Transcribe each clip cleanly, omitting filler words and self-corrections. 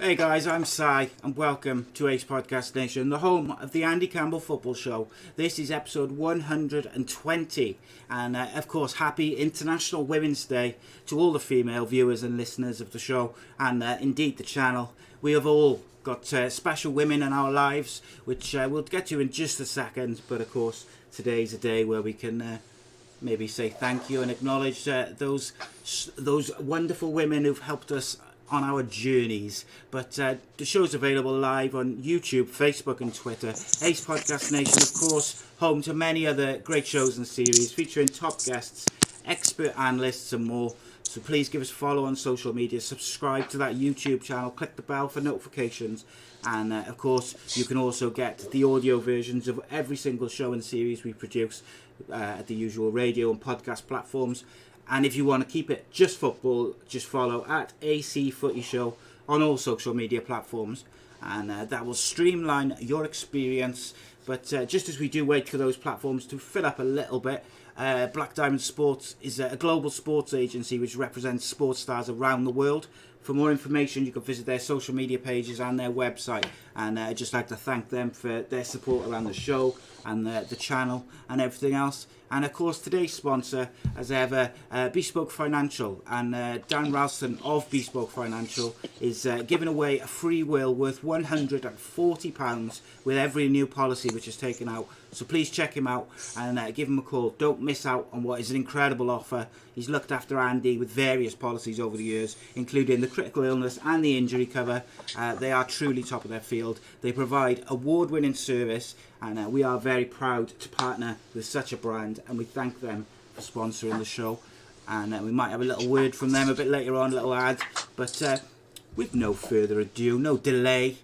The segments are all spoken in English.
Hey guys, I'm Si, and welcome to Ace Podcast Nation, the home of the Andy Campbell Football Show. This is episode 120, and of course, happy International Women's Day to all the female viewers and listeners of the show, and indeed the channel. We have all got special women in our lives, which we'll get to in just a second, but of course, today's a day where we can maybe say thank you and acknowledge those wonderful women who've helped us on our journeys. But the show's available live on YouTube, Facebook and Twitter. Ace Podcast Nation, of course, home to many other great shows and series featuring top guests, expert analysts and more. So please give us a follow on social media, subscribe to that YouTube channel, click the bell for notifications, and of course you can also get the audio versions of every single show and series we produce at the usual radio and podcast platforms. And if you want to keep it just football, just follow at A.C.E Footy Show on all social media platforms, and that will streamline your experience. But just as we do wait for those platforms to fill up a little bit, Black Diamond Sports is a global sports agency which represents sports stars around the world. For more information, you can visit their social media pages and their website. And I'd just like to thank them for their support around the show and the channel and everything else. And of course, today's sponsor, as ever, Bespoke Financial. And Dan Ralston of Bespoke Financial is giving away a free will worth £140 with every new policy which is taken out. So please check him out and give him a call. Don't miss out on what is an incredible offer. He's looked after Andy with various policies over the years, including the critical illness and the injury cover. They are truly top of their field. They provide award-winning service, and we are very proud to partner with such a brand, and we thank them for sponsoring the show. And we might have a little word from them a bit later on, a little ad. But with no further ado, no delay,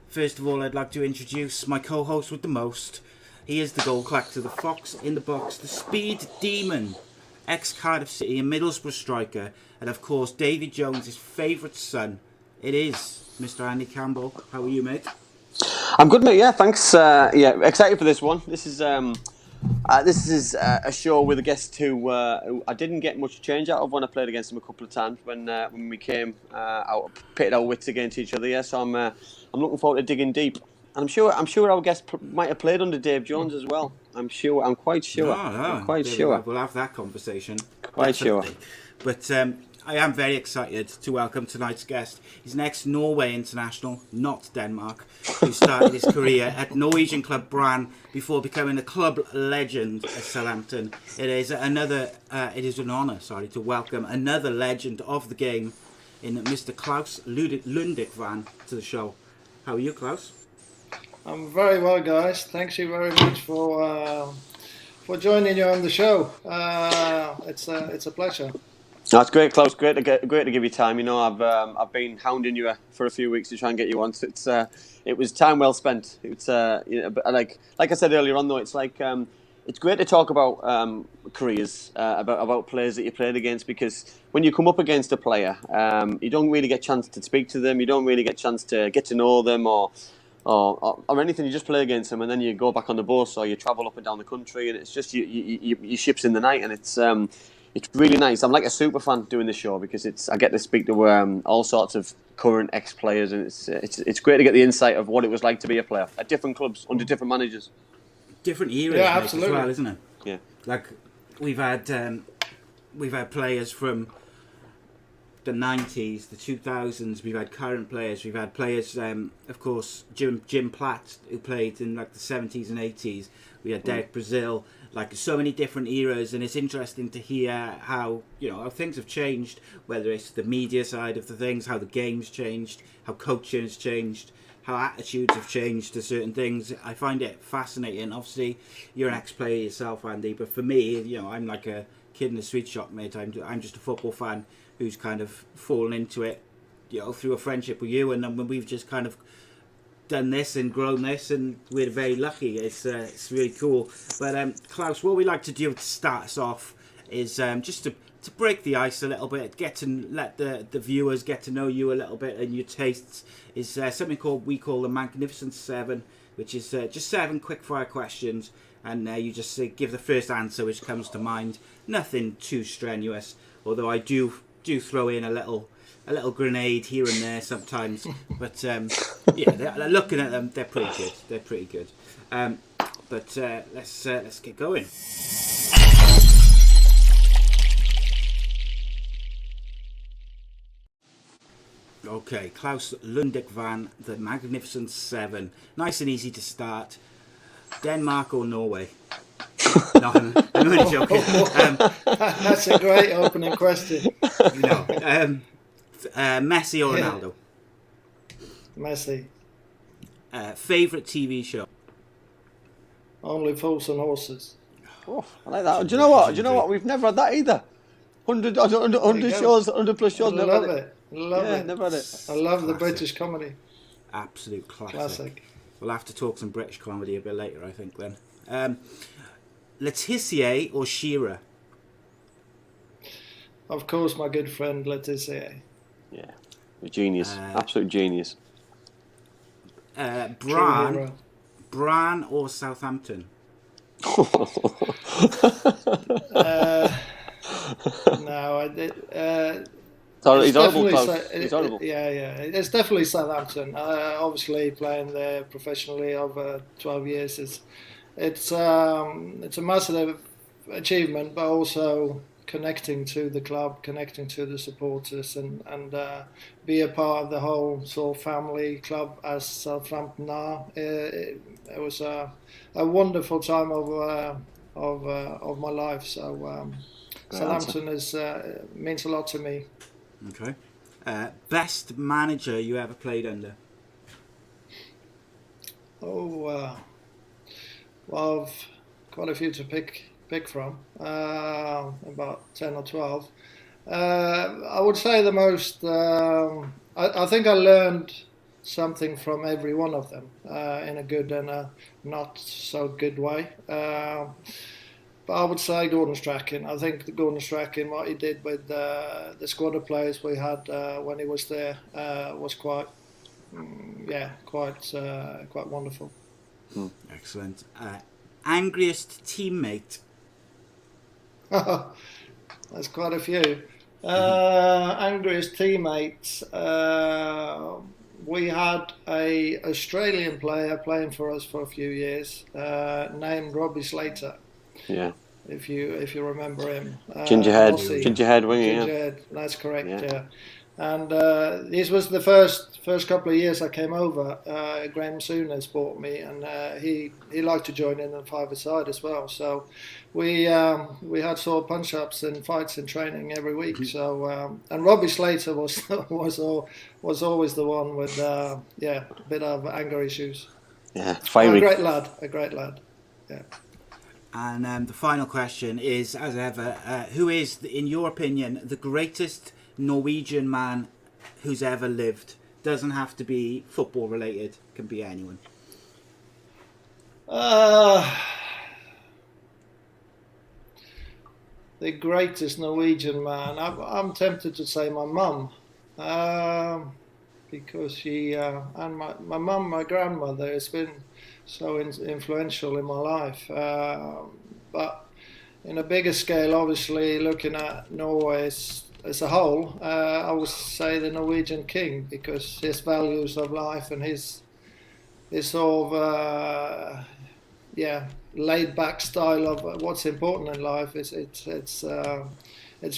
first of all, I'd like to introduce my co-host with the most. He is the goal collector, the fox in the box, the speed demon, ex-Cardiff City and Middlesbrough striker, and of course, Davy Jones' favourite son. It is Mr. Andy Campbell. How are you, mate? I'm good, mate. Yeah, thanks. Excited for this one. This is a show with a guest who I didn't get much change out of when I played against him a couple of times when we came out, pitted our wits against each other. Yeah, so I'm looking forward to digging deep. And I'm sure our guest might have played under Dave Jones as well. I'm quite sure. I'm quite sure. We'll have that conversation. Quite sure. But I am very excited to welcome tonight's guest. He's an ex-Norway international, not Denmark, who started his career at Norwegian club Brann before becoming a club legend at Southampton. It is an honour, to welcome another legend of the game in Mr. Claus Lundekvam to the show. How are you, Claus? I'm very well, guys. Thanks you very much for joining you on the show. It's a pleasure. No, it's great, Klaus. Great to give you time. You know, I've been hounding you for a few weeks to try and get you on. So it was time well spent. It's like I said earlier on, though, it's like it's great to talk about careers, about players that you played against, because when you come up against a player, you don't really get a chance to speak to them. You don't really get a chance to get to know them or anything. You just play against them, and then you go back on the bus or you travel up and down the country, and it's just you ships in the night, and it's really nice. I'm like a super fan doing this show because I get to speak to all sorts of current ex-players, and it's great to get the insight of what it was like to be a player at different clubs under different managers, different eras, yeah, absolutely, as well, isn't it? Yeah, like we've had players from the 90s, the 2000s. We've had current players. We've had players, of course, Jim Platt, who played in like the 70s and 80s. We had Derek Brazil, like so many different eras, and it's interesting to hear how things have changed. Whether it's the media side of the things, how the game's changed, how coaching has changed, how attitudes have changed to certain things. I find it fascinating. Obviously, you're an ex-player yourself, Andy, but for me, I'm like a kid in a sweet shop, mate. I'm just a football fan who's kind of fallen into it, through a friendship with you, and then when we've just kind of done this and grown this, and we're very lucky. It's really cool. But Klaus, what we like to do to start us off is just to break the ice a little bit, let the viewers get to know you a little bit and your tastes. Is something we call the Magnificent Seven, which is just 7 quick-fire questions, and you just give the first answer which comes to mind. Nothing too strenuous, although I do do throw in a little grenade here and there sometimes, but they're looking at them, they're pretty good. They're pretty good. But let's get going. Okay, Claus Lundekvam, the Magnificent Seven. Nice and easy to start. Denmark or Norway? No, I'm only joking. That's a great opening question. No. Messi or Ronaldo? Messi. Favourite TV show? Only Fools and Horses. Oh, I like that. Do you know what? We've never had that either. 100 shows, 100 plus shows. I love it. Love it. Never had it. I love the British comedy. Absolute classic. We'll have to talk some British comedy a bit later, I think, then. Laetitia or Shearer? Of course, my good friend Laetitia. Yeah, a genius. Absolute genius. Bran or Southampton? No, I did. He's horrible, Klaus. He's horrible. Yeah. It's definitely Southampton. Obviously, playing there professionally over 12 years it's a massive achievement, but also connecting to the club, connecting to the supporters, and be a part of the whole sort of family club as Southampton are. It was a wonderful time of my life. So Southampton means a lot to me. Okay. Best manager you ever played under? Well, I've quite a few to pick from. About 10 or 12. I would say the most. I think I learned something from every one of them in a good and a not so good way. But I would say Gordon Strachan. I think Gordon Strachan, what he did with the squad of players we had when he was there was quite wonderful. Excellent. Angriest teammate? There's quite a few. Angriest teammates. We had a Australian player playing for us for a few years named Robbie Slater. Yeah. If you remember him. Gingerhead winger. Gingerhead, that's correct. Yeah. And this was the first couple of years I came over. Graham Souness bought me, and he liked to join in the five-a-side as well. So we had sort of punch-ups and fights and training every week. So and Robbie Slater was always the one with a bit of anger issues. Yeah, fiery. A great lad. Yeah. And the final question is, as ever, who is, in your opinion, the greatest Norwegian man who's ever lived? Doesn't have to be football related, can be anyone. The greatest Norwegian man, I'm tempted to say my mum, because she and my mum, my grandmother, has been so influential in my life. But in a bigger scale, obviously, looking at Norway as a whole, I would say the Norwegian king, because his values of life and his sort of laid back style of what's important in life it's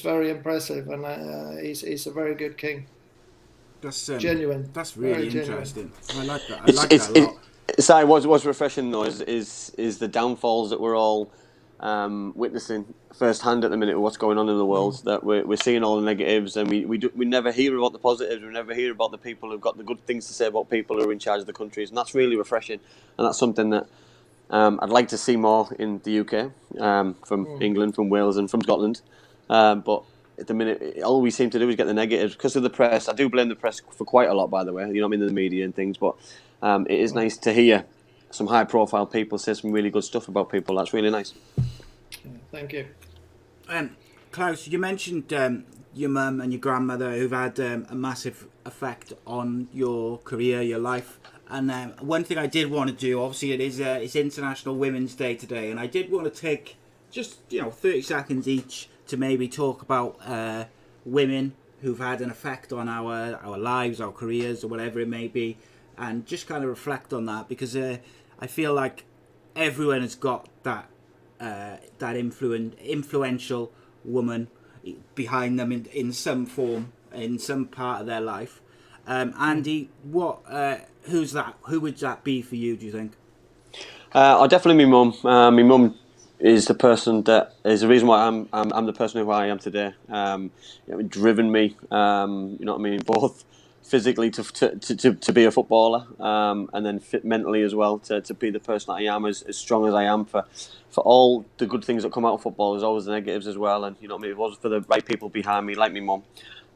very impressive, and he's a very good king. That's genuine. That's really interesting. Genuine. I like that. I like that a lot. Sorry, what's refreshing though is the downfalls that we're all witnessing firsthand at the minute of what's going on in the world. That we're seeing all the negatives, and we never hear about the positives. We never hear about the people who've got the good things to say about people who are in charge of the countries, and that's really refreshing. And that's something that I'd like to see more in the UK, from England, from Wales, and from Scotland. But at the minute, all we seem to do is get the negatives because of the press. I do blame the press for quite a lot, by the way. You know what I mean, the media and things. But it is nice to hear some high-profile people say some really good stuff about people. That's really nice. Thank you. Klaus, you mentioned your mum and your grandmother who've had a massive effect on your career, your life. And one thing I did want to do, obviously, it's International Women's Day today, and I did want to take just 30 seconds each to maybe talk about women who've had an effect on our lives, our careers, or whatever it may be, and just kind of reflect on that, because I feel like everyone has got that influential woman behind them in some form, in some part of their life. Andy, who's that? Who would that be for you, do you think? Definitely my mum. My mum is the person that is the reason why I'm the person who I am today. Driven me, you know what I mean, both physically to be a footballer, and then fit mentally as well to be the person that I am, as strong as I am, for all the good things that come out of football. There's always the negatives as well, and you know what I mean, if it wasn't for the right people behind me, like my mum,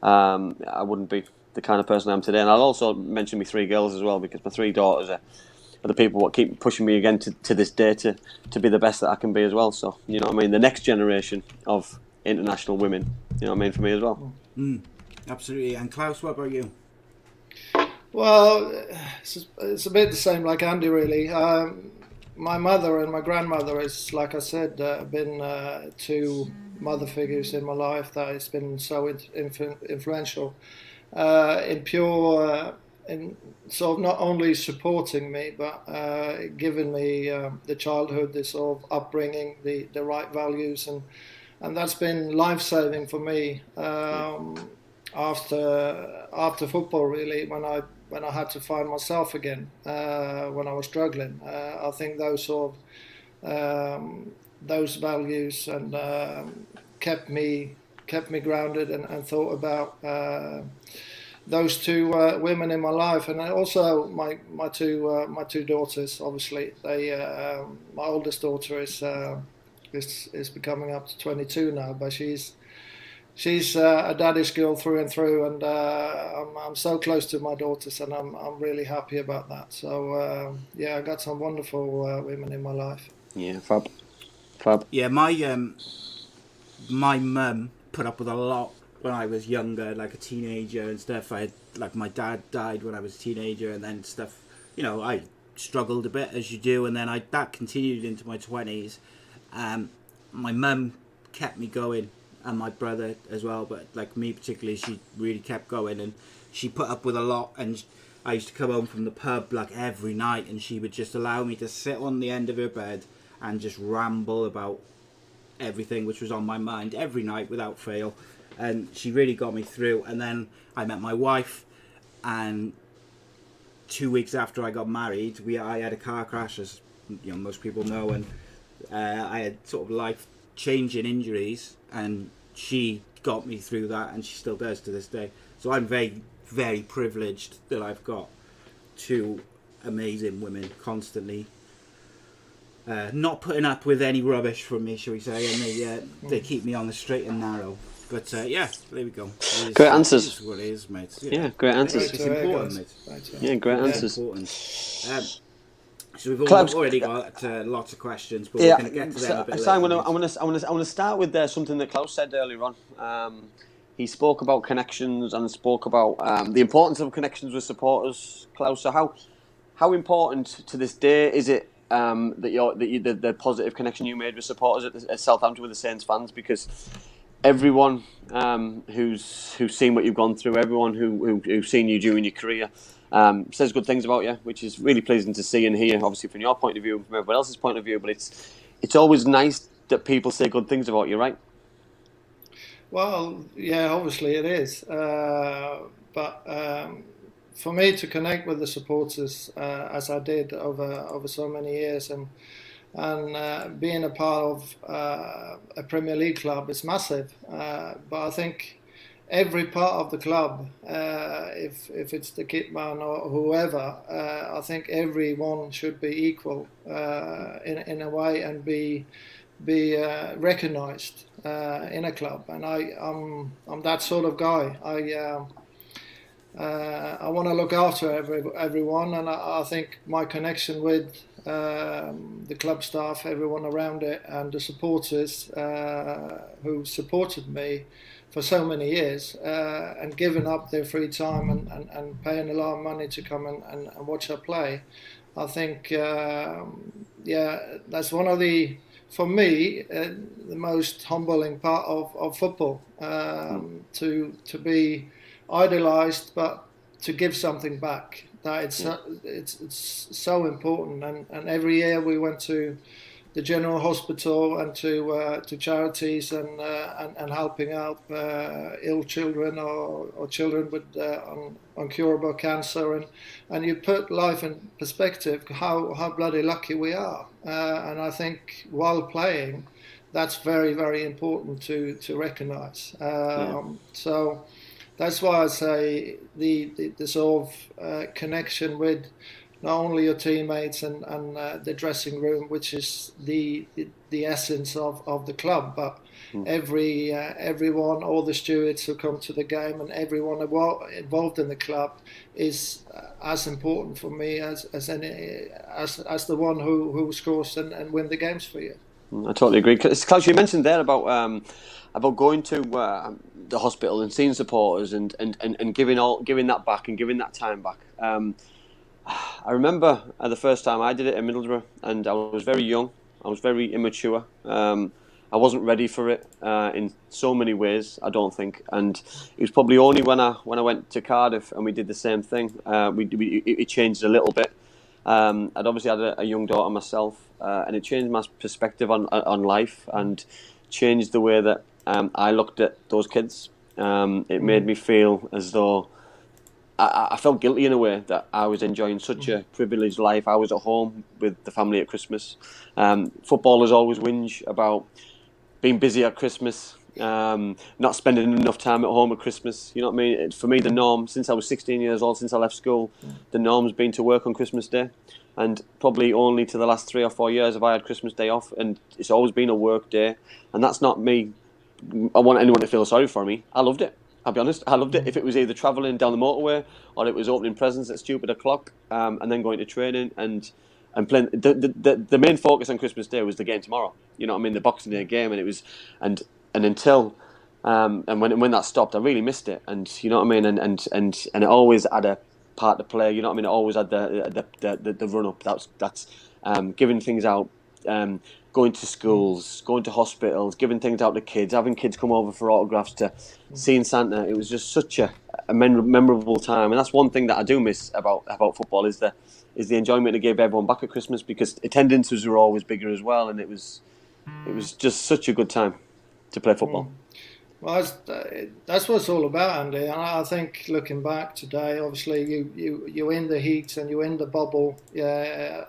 I wouldn't be the kind of person I am today. And I'll also mention my 3 girls as well, because my 3 daughters are the people what keep pushing me again to this day to be the best that I can be as well. So, you know what I mean, the next generation of international women, you know what I mean, for me as well. Absolutely. And Claus, what about you? Well, it's a bit the same like Andy, really. My mother and my grandmother is, like I said, been 2 mother figures in my life that has been so influential in pure, in sort of not only supporting me, but giving me the childhood, the sort of upbringing, the right values, and that's been life-saving for me after football, really, when I had to find myself again, when I was struggling. I think those sort of those values and kept me grounded and thought about those 2 women in my life, and also my two daughters. Obviously, my oldest daughter is becoming up to 22 now, but she's a daddy's girl through and through, and I'm so close to my daughters, and I'm really happy about that. So I got some wonderful women in my life. Yeah, fab. Yeah, my mum put up with a lot when I was younger, like a teenager and stuff. My dad died when I was a teenager, and then stuff. You know, I struggled a bit, as you do, and then that continued into my 20s. My mum kept me going, and my brother as well, but like me particularly, she really kept going, and she put up with a lot. And I used to come home from the pub like every night, and she would just allow me to sit on the end of her bed and just ramble about everything which was on my mind every night without fail. And she really got me through. And then I met my wife, and 2 weeks after I got married, I had a car crash, as you know, most people know, and I had sort of life-changing injuries, and she got me through that, and she still does to this day. So I'm very, very privileged that I've got 2 amazing women constantly not putting up with any rubbish from me, shall we say, and they keep me on the straight and narrow. But there we go. Great answers. It is what it is, mate. Yeah, great answers. It's important, mate. Yeah, great answers. Important. So we've already got lots of questions, but we're going to get to them a bit later. I want to start with something that Claus said earlier on. He spoke about connections and spoke about the importance of connections with supporters. Claus, so how important to this day is it that the positive connection you made with supporters at Southampton with the Saints fans? Because everyone who's seen what you've gone through, everyone who's seen you during your career, says good things about you, which is really pleasing to see and hear, obviously from your point of view and from everyone else's point of view. But it's always nice that people say good things about you, right? Well, yeah, obviously it is. But for me to connect with the supporters as I did over so many years, and being a part of a Premier League club is massive. But I think every part of the club, if it's the kit man or whoever, I think everyone should be equal in a way, and be recognised in a club. And I'm that sort of guy. I want to look after everyone, and I think my connection with the club staff, everyone around it, and the supporters who supported me for so many years and given up their free time and paying a lot of money to come and watch her play. I think, that's one of the for me, the most humbling part of football, to be idolised, but to give something back. That it's so important, and every year we went to the General Hospital and to charities and helping out ill children or children with uncurable cancer, and you put life in perspective how bloody lucky we are, and I think while playing, that's very, very important to recognise. So that's why I say the sort of connection with not only your teammates and the dressing room, which is the essence of the club, but everyone, all the stewards who come to the game, and everyone involved in the club is as important for me as the one who scores and win the games for you. I totally agree. Claus, you mentioned there about going to the hospital and seeing supporters and giving that back and giving that time back. I remember the first time I did it in Middlesbrough, and I was very young. I was very immature. I wasn't ready for it in so many ways, I don't think. And it was probably only when I went to Cardiff and we did the same thing. It changed a little bit. I'd obviously had a young daughter myself, and it changed my perspective on life and changed the way that I looked at those kids. It made me feel as though I felt guilty in a way that I was enjoying such a privileged life. I was at home with the family at Christmas. Footballers always whinge about being busy at Christmas, not spending enough time at home at Christmas. You know what I mean? For me, the norm, since I was 16 years old, since I left school, the norm's been to work on Christmas Day. And probably only to the last 3 or 4 years have I had Christmas Day off. And it's always been a work day. And that's not me. I want anyone to feel sorry for me. I loved it. I'll be honest, I loved it. If it was either travelling down the motorway or it was opening presents at stupid o'clock, and then going to training and playing. The main focus on Christmas Day was the game tomorrow. You know what I mean, the Boxing Day game, and it was and until and when that stopped, I really missed it. And you know what I mean, and it always had a part to play. You know what I mean, it always had the run up. That's giving things out. Going to schools, going to hospitals, giving things out to kids, having kids come over for autographs, to seeing Santa. It was just such a memorable time, and that's one thing that I do miss about football is the enjoyment it gave everyone back at Christmas, because attendances were always bigger as well, and it was just such a good time to play football. Well, that's what it's all about, Andy. And I think looking back today, obviously you're in the heat and you're in the bubble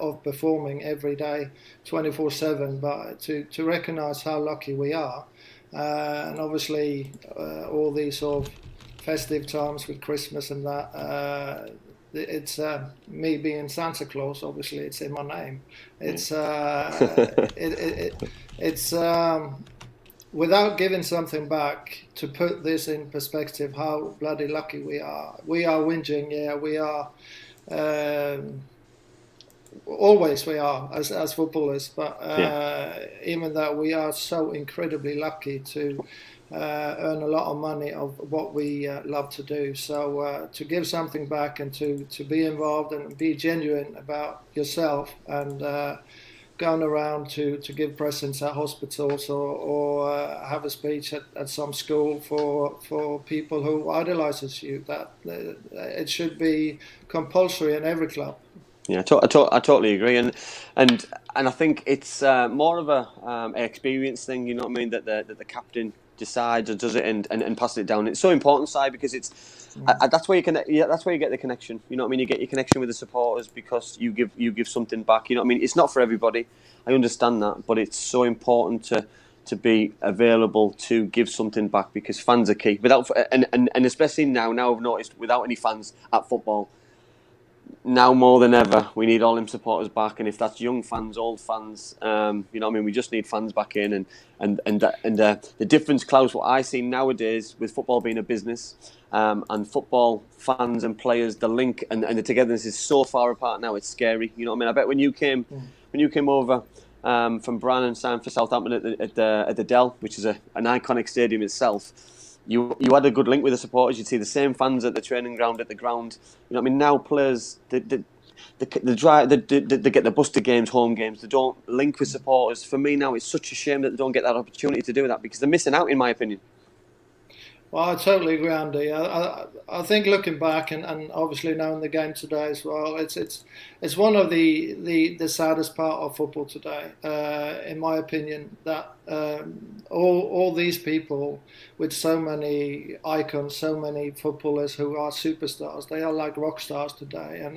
of performing every day, 24/7. But to recognise how lucky we are, and obviously all these sort of festive times with Christmas and that. It's me being Santa Claus. Obviously, it's in my name. It's it's. Without giving something back, to put this in perspective, how bloody lucky we are. We are whinging, we are. Always we are as footballers, but even though we are so incredibly lucky to earn a lot of money of what we love to do. So to give something back and to be involved and be genuine about yourself and going around to give presents at hospitals or have a speech at some school for people who idolises you. That it should be compulsory in every club. Yeah, I totally agree, and I think it's more of an experience thing. You know what I mean? That the captain decides or does it and passes it down. It's so important, Si, because it's that's where you can that's where you get the connection. You know what I mean? You get your connection with the supporters because you give something back. You know what I mean? It's not for everybody. I understand that, but it's so important to be available to give something back, because fans are key. And especially now I've noticed, without any fans at football, now more than ever, we need all them supporters back. And if that's young fans, old fans, you know what I mean, we just need fans back in. And the difference, Claus, what I see nowadays with football being a business, and football fans and players, the link and the togetherness is so far apart now. It's scary. You know what I mean? I bet when you came over from Bran and signed for Southampton at the Dell, which is an iconic stadium itself, you had a good link with the supporters. You'd see the same fans at the training ground, at the ground. You know what I mean? Now players, they get the Buster games, home games. They don't link with supporters. For me now, it's such a shame that they don't get that opportunity to do that because they're missing out, in my opinion. Well, I totally agree, Andy. I think looking back and obviously knowing the game today as well, it's one of the saddest part of football today, in my opinion. That all these people with so many icons, so many footballers who are superstars, they are like rock stars today, and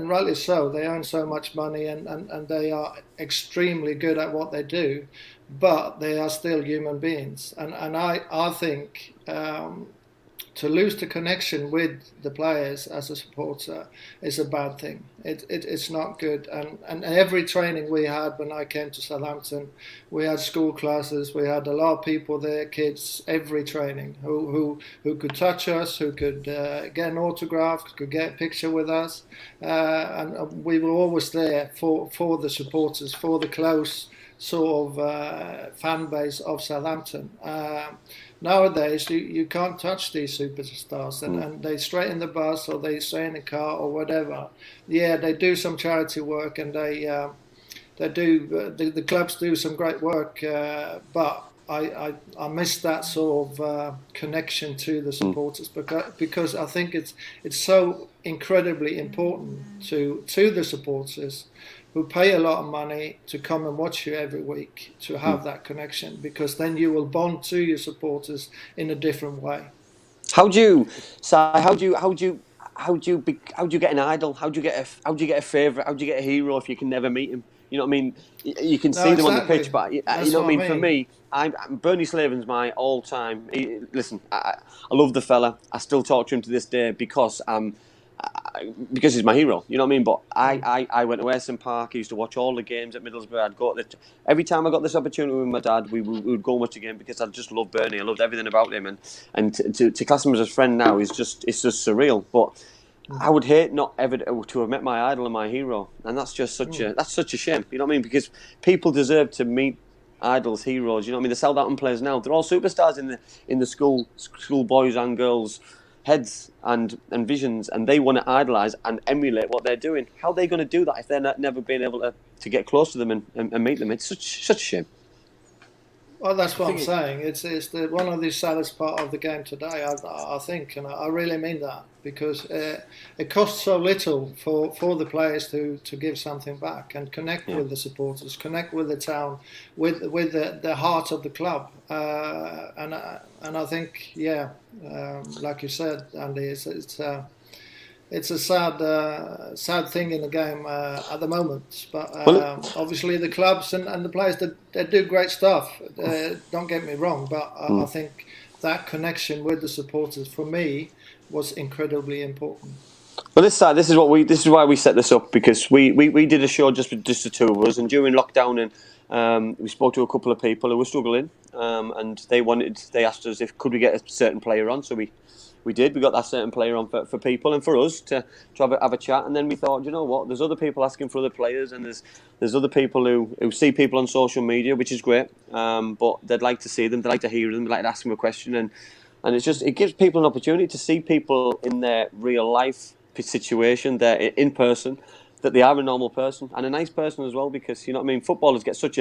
rightly so. They earn so much money and they are extremely good at what they do. But they are still human beings, and I think to lose the connection with the players as a supporter is a bad thing. It's not good. And every training we had when I came to Southampton, we had school classes, we had a lot of people there, kids, every training who could touch us, who could get an autograph, could get a picture with us, and we were always there for the supporters, for the close sort of fan base of Southampton. Nowadays, you can't touch these superstars, and they stay in the bus or they stay in the car or whatever. Yeah, they do some charity work and they do the clubs do some great work, but I miss that sort of connection to the supporters because I think it's so incredibly important to the supporters who pay a lot of money to come and watch you every week to have that connection, because then you will bond to your supporters in a different way. How do you get an idol? How do you get a favourite? How do you get a hero if you can never meet him? You know what I mean? You can see them on the pitch, but you know what I mean? For me, Bernie Slaven's my all-time. Listen, I love the fella. I still talk to him to this day because he's my hero, you know what I mean? But I went to Ayson Park. I used to watch all the games at Middlesbrough. I'd go every time I got this opportunity with my dad, we would go watch a game because I just loved Bernie. I loved everything about him, and to class him as a friend now is just surreal. But I would hate not ever to have met my idol and my hero, and that's just such a shame, you know what I mean? Because people deserve to meet idols, heroes. You know what I mean? The Southampton players now, they're all superstars in the school boys and girls heads and visions, and they want to idolise and emulate what they're doing. How are they going to do that if they're never been able to get close to them and meet them? It's such a shame. Well, that's what I'm saying. It's one of the saddest part of the game today, I think, and I really mean that, because it costs so little for the players to give something back and connect with the supporters, connect with the town, with the heart of the club, and I think, like you said, Andy, it's a sad thing in the game at the moment. But obviously the clubs and the players, they do great stuff. Don't get me wrong, but I think that connection with the supporters, for me, was incredibly important. Well, this is why we set this up, because we did a show just the two of us, and during lockdown, and we spoke to a couple of people who were struggling, and they asked us if could we get a certain player on, so we did. We got that certain player on for people and for us to have a chat. And then we thought, you know what? There's other people asking for other players, and there's other people who see people on social media, which is great. But they'd like to see them, they'd like to hear them, they'd like to ask them a question, and it gives people an opportunity to see people in their real life situation, they're in person, that they are a normal person and a nice person as well. Because you know what I mean, footballers get such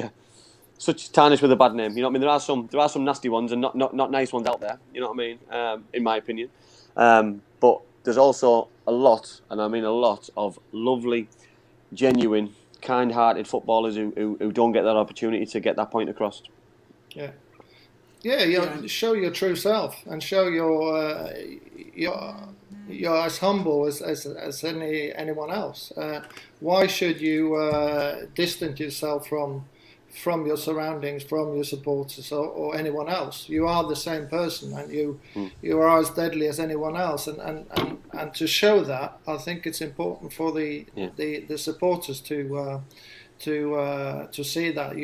tarnished with a bad name. You know what I mean? There are some nasty ones and not nice ones out there. You know what I mean? In my opinion, but there's also a lot, and I mean a lot, of lovely, genuine, kind-hearted footballers who don't get that opportunity to get that point across. Show your true self and show you're as humble as anyone else. Why should you distance yourself from your surroundings, from your supporters or anyone else? You are the same person, and you are as deadly as anyone else. And to show that, I think it's important for the supporters to see that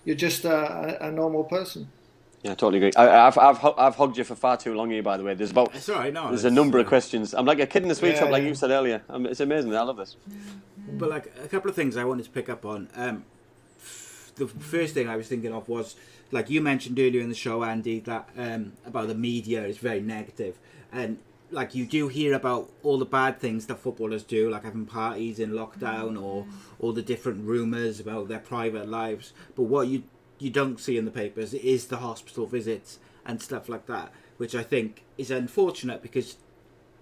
you're just a normal person. Yeah, I totally agree. I've hugged you for far too long here, by the way. There's a number of questions. I'm like a kid in the sweet shop, like you said earlier. It's amazing. I love this. But like a couple of things I wanted to pick up on. The first thing I was thinking of was, like you mentioned earlier in the show, Andy, that about the media is very negative, and like you do hear about all the bad things that footballers do, like having parties in lockdown or all the different rumours about their private lives. But what you don't see in the papers is the hospital visits and stuff like that, which I think is unfortunate because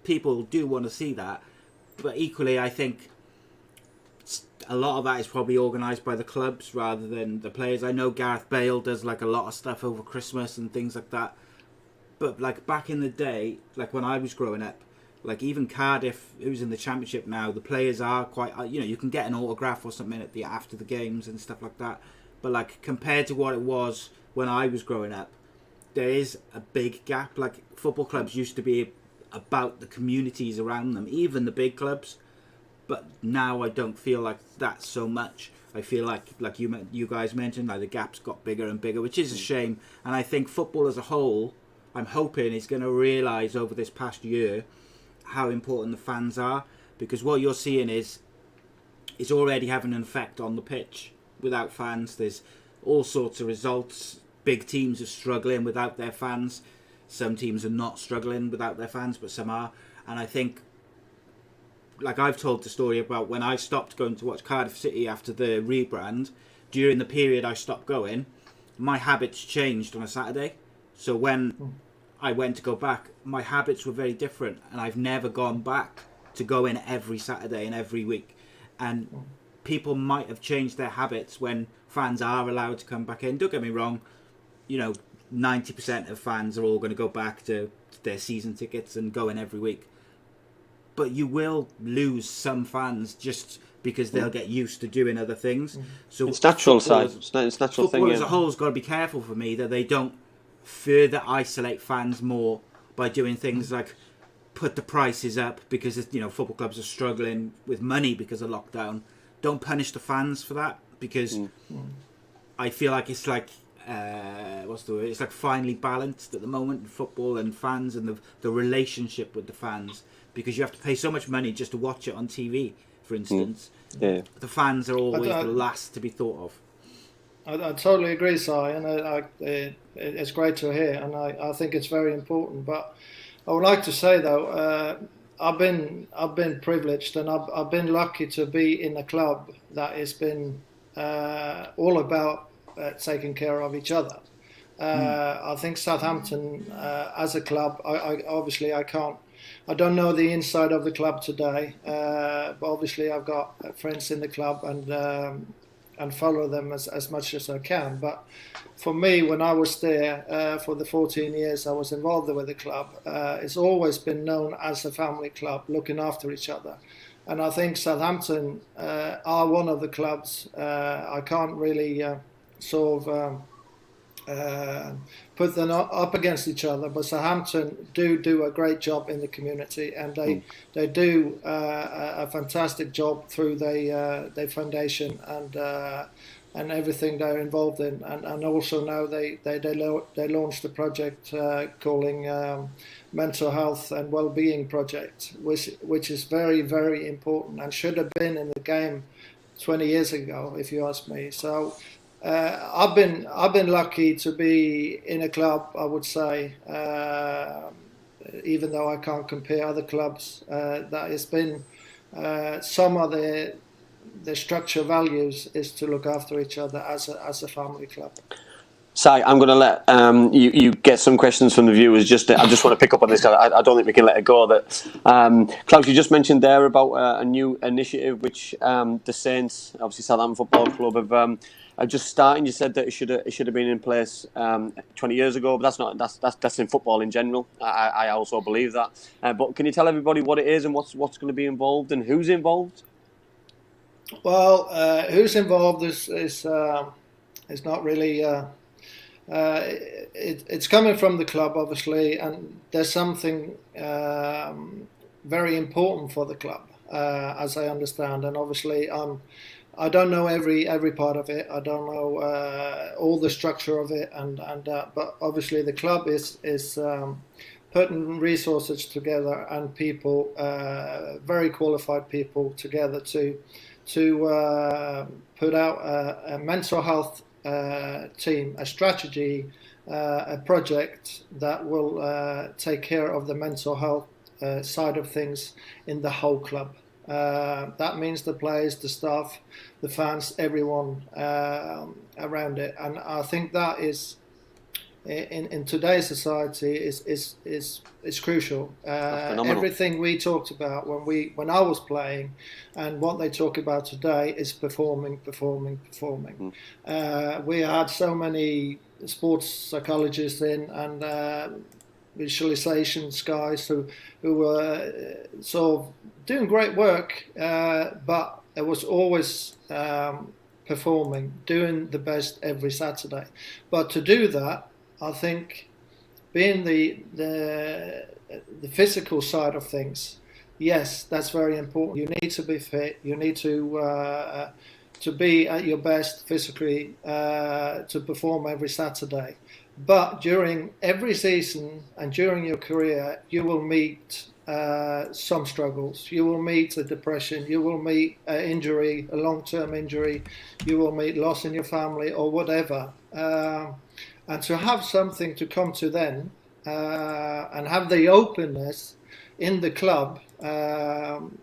people do want to see that. But equally, I think a lot of that is probably organised by the clubs rather than the players. I know Gareth Bale does like a lot of stuff over Christmas and things like that. But like back in the day, like when I was growing up, like even Cardiff, who's in the Championship now, the players are quite, you can get an autograph or something after the games and stuff like that. But like compared to what it was when I was growing up, there is a big gap. Like football clubs used to be about the communities around them, even the big clubs. But now I don't feel like that so much. I feel like you guys mentioned, like the gap's got bigger and bigger, which is a shame. And I think football as a whole, I'm hoping, is going to realise over this past year how important the fans are, because what you're seeing is it's already having an effect on the pitch. Without fans, there's all sorts of results. Big teams are struggling without their fans. Some teams are not struggling without their fans, but some are. And I think, like I've told the story about when I stopped going to watch Cardiff City after the rebrand, during the period I stopped going, my habits changed on a Saturday. So when I went to go back, my habits were very different, and I've never gone back to go in every Saturday and every week. And people might have changed their habits when fans are allowed to come back in. Don't get me wrong, 90% of fans are all going to go back to their season tickets and go in every week. But you will lose some fans just because they'll get used to doing other things. So it's natural side. It's natural thing. Football as a whole has got to be careful for me that they don't further isolate fans more by doing things like put the prices up because football clubs are struggling with money because of lockdown. Don't punish the fans for that, because I feel like it's like what's the word? It's like finely balanced at the moment, football and fans and the relationship with the fans, because you have to pay so much money just to watch it on TV, for instance. The fans are always the last to be thought of. I totally agree, Si, and it's great to hear, and I think it's very important. But I would like to say though, I've been privileged, and I've been lucky to be in a club that has been all about taking care of each other. I think Southampton as a club, I don't know the inside of the club today, but obviously I've got friends in the club and follow them as much as I can. But for me, when I was there for the 14 years I was involved with the club, it's always been known as a family club, looking after each other. And I think Southampton are one of the clubs I can't really put them up against each other, but Southampton do a great job in the community, and they do a fantastic job through their foundation and everything they're involved in, and also now they launched a project calling Mental Health and Wellbeing Project, which is very, very important and should have been in the game 20 years ago, if you ask me. So I've been lucky to be in a club, I would say, even though I can't compare other clubs, that has been some of the structure values is to look after each other as a family club. Si, I'm going to let you get some questions from the viewers. I just want to pick up on this. I don't think we can let it go. Claus, you just mentioned there about a new initiative which the Saints, obviously Southampton Football Club, are just starting. You said that it should have been in place 20 years ago, but that's in football in general. I also believe that. But can you tell everybody what it is and what's going to be involved and who's involved? Well, who's involved is not really. It's coming from the club, obviously, and there's something very important for the club, as I understand. And obviously, I don't know every part of it. I don't know all the structure of it, but obviously the club is putting resources together and people, very qualified people together to put out a mental health team, a strategy, a project that will take care of the mental health side of things in the whole club. That means the players, the staff, the fans, everyone around it, and I think that is in today's society is crucial. Everything we talked about when I was playing, and what they talk about today is performing. We had so many sports psychologists in and visualization guys who were sort of doing great work, but it was always performing, doing the best every Saturday. But to do that, I think being the physical side of things, yes, that's very important. You need to be fit. You need to be at your best physically to perform every Saturday. But during every season and during your career, you will meet some struggles. You will meet a depression. You will meet an injury, a long-term injury. You will meet loss in your family or whatever. And to have something to come to then and have the openness in the club,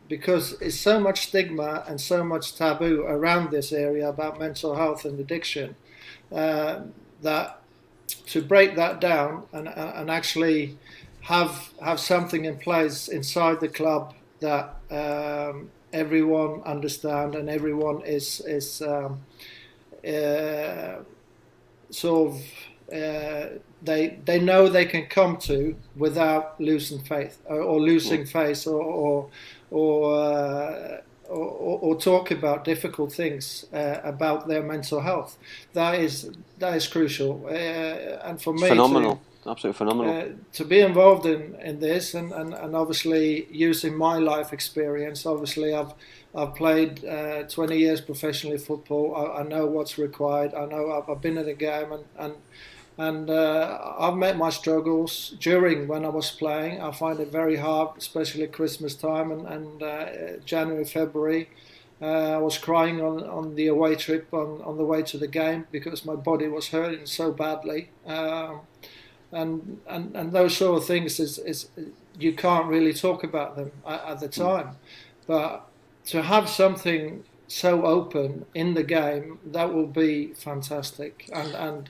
because it's so much stigma and so much taboo around this area about mental health and addiction, that to break that down and actually have something in place inside the club that everyone understand and everyone is sort of they know they can come to without losing faith or losing faith or talk about difficult things about their mental health. That is crucial, and for me, phenomenal. Absolutely phenomenal. To be involved in this and obviously using my life experience. Obviously, I've played 20 years professionally football. I know what's required. I know I've been in the game and I've met my struggles during when I was playing. I find it very hard, especially Christmas time and January, February. I was crying on the away trip on the way to the game because my body was hurting so badly. And those sort of things is you can't really talk about them at the time, but to have something so open in the game, that will be fantastic. And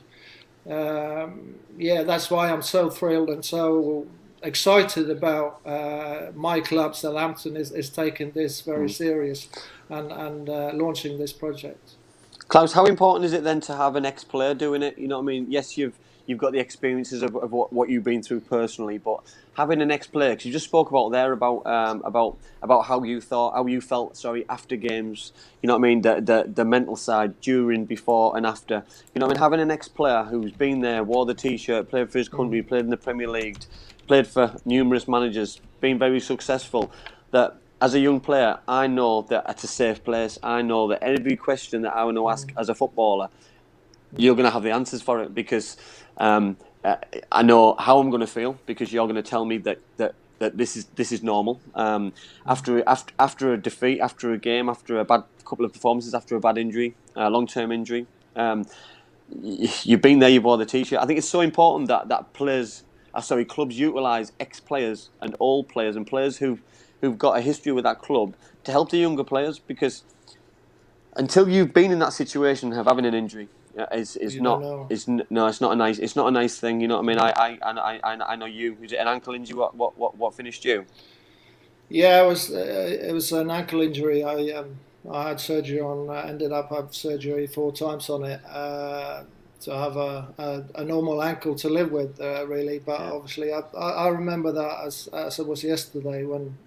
that's why I'm so thrilled and so excited about my club, Southampton, is taking this very serious and launching this project. Claus, how important is it then to have an ex-player doing it? You know what I mean? Yes, you've got the experiences of what you've been through personally, but having an ex-player, because you just spoke about there about how you felt after games. You know what I mean? The mental side during, before, and after. You know what I mean? Having an ex-player who's been there, wore the T-shirt, played for his country, played in the Premier League, played for numerous managers, been very successful. That as a young player, I know that it's a safe place. I know that every question that I want to ask as a footballer, you're going to have the answers for it, because I know how I'm going to feel, because you're going to tell me that this is normal. After a defeat, after a game, after a bad couple of performances, after a bad injury, long-term injury, you've been there, you've wore the T-shirt. I think it's so important that clubs utilise ex-players and old players and players who've got a history with that club to help the younger players, because until you've been in that situation of having an injury, it's not a nice thing. You know what I mean? I know you. Was it an ankle injury? What finished you? Yeah, it was an ankle injury. I had surgery on. Ended up having surgery 4 times on it to have a normal ankle to live with, really. But obviously, I remember that as it was yesterday when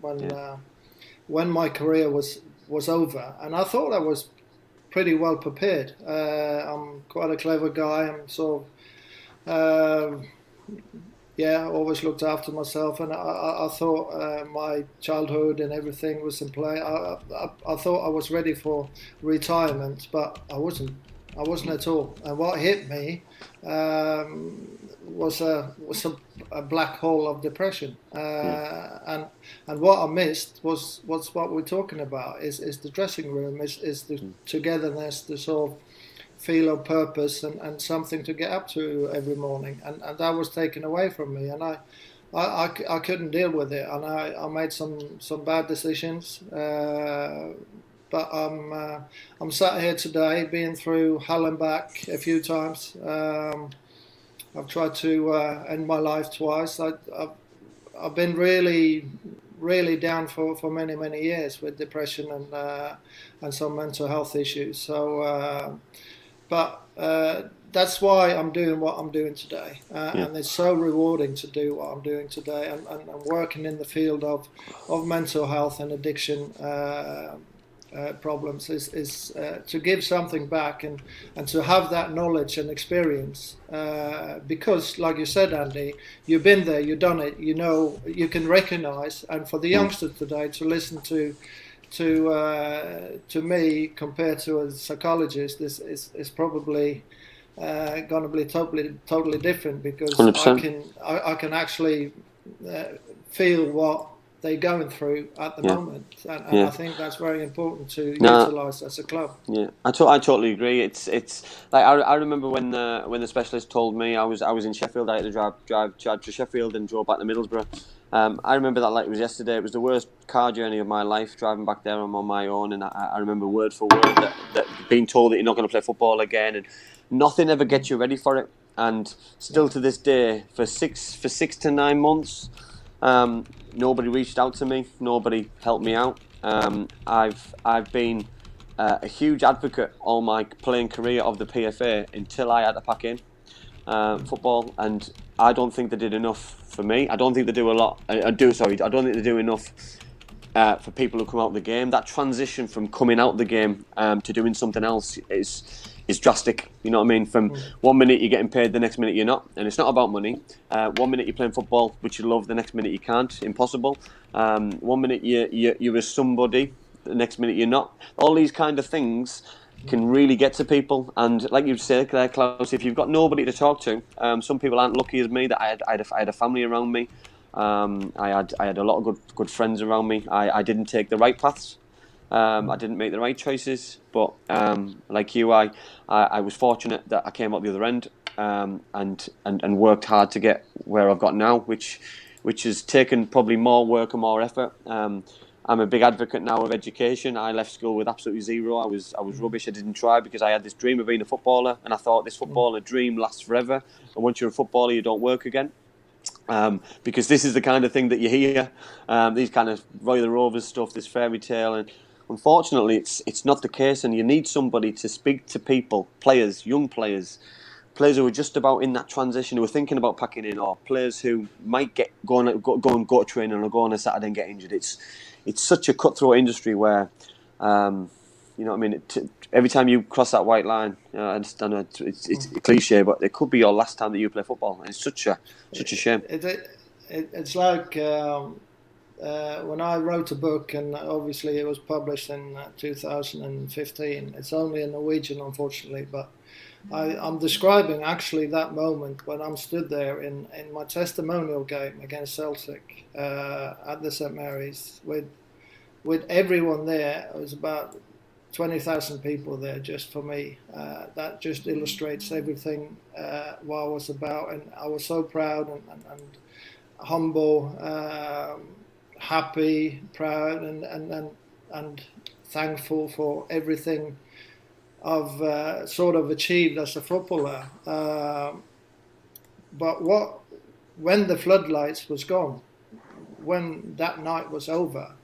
my career was over, and I thought I was pretty well prepared. I'm quite a clever guy. I'm sort of, always looked after myself, and I thought my childhood and everything was in play. I thought I was ready for retirement, but I wasn't. I wasn't at all. And what hit me was a black hole of depression. And what I missed was what we're talking about is the dressing room, is the togetherness, the sort of feel of purpose and something to get up to every morning. And that was taken away from me. And I couldn't deal with it, and I made some bad decisions. But I'm sat here today, being through hell and back a few times. I've tried to end my life twice. I've been really down for many years with depression and some mental health issues. So, but that's why I'm doing what I'm doing today, and it's so rewarding to do what I'm doing today, and working in the field of mental health and addiction problems is to give something back and to have that knowledge and experience, because like you said, Andy, you've been there, you've done it, you know, you can recognize. And for the youngsters today to listen to me compared to a psychologist is probably going to be totally different, because 100%. I can actually feel what they're going through at the moment, and I think that's very important to utilise as a club. Yeah, I totally agree. It's like I remember when the specialist told me I was in Sheffield. I had to drive to Sheffield and drove back to Middlesbrough. I remember that like it was yesterday. It was the worst car journey of my life, driving back there. I'm on my own, and I remember word for word that being told that you're not going to play football again, and nothing ever gets you ready for it. And still to this day, for 6 to 9 months. Nobody reached out to me. Nobody helped me out. I've been a huge advocate all my playing career of the PFA until I had to pack in football, and I don't think they did enough for me. I don't think they do a lot. I don't think they do enough for people who come out of the game. That transition from coming out of the game to doing something else is drastic. You know what I mean? From 1 minute you're getting paid, the next minute you're not, and it's not about money. 1 minute you're playing football, which you love, the next minute you can't. Impossible. 1 minute you're a somebody, the next minute you're not. All these kind of things can really get to people, and like you said there, Klaus, if you've got nobody to talk to, some people aren't lucky as me that I had a family around me. I had a lot of good friends around me. I didn't take the right paths. I didn't make the right choices, but like you, I was fortunate that I came out the other end and worked hard to get where I've got now, which has taken probably more work and more effort. I'm a big advocate now of education. I left school with absolutely zero. I was rubbish. I didn't try because I had this dream of being a footballer, and I thought this footballer dream lasts forever. And once you're a footballer, you don't work again. Because this is the kind of thing that you hear, these kind of Roy the Rovers stuff, this fairy tale, and unfortunately it's not the case, and you need somebody to speak to people, players, young players who are just about in that transition, who are thinking about packing in, or players who might go to training or go on a Saturday and get injured. It's such a cutthroat industry where, you know what I mean, every time you cross that white line, I understand it's a cliche, but it could be your last time that you play football, and it's such a shame. It's like when I wrote a book, and obviously it was published in 2015. It's only in Norwegian, unfortunately, but I'm describing actually that moment when I'm stood there in my testimonial game against Celtic at the St Mary's with everyone there. It was about 20,000 people there just for me. That just illustrates everything what I was about, and I was so proud and humble, happy, proud, and thankful for everything I've sort of achieved as a footballer. But when the floodlights was gone, when that night was over,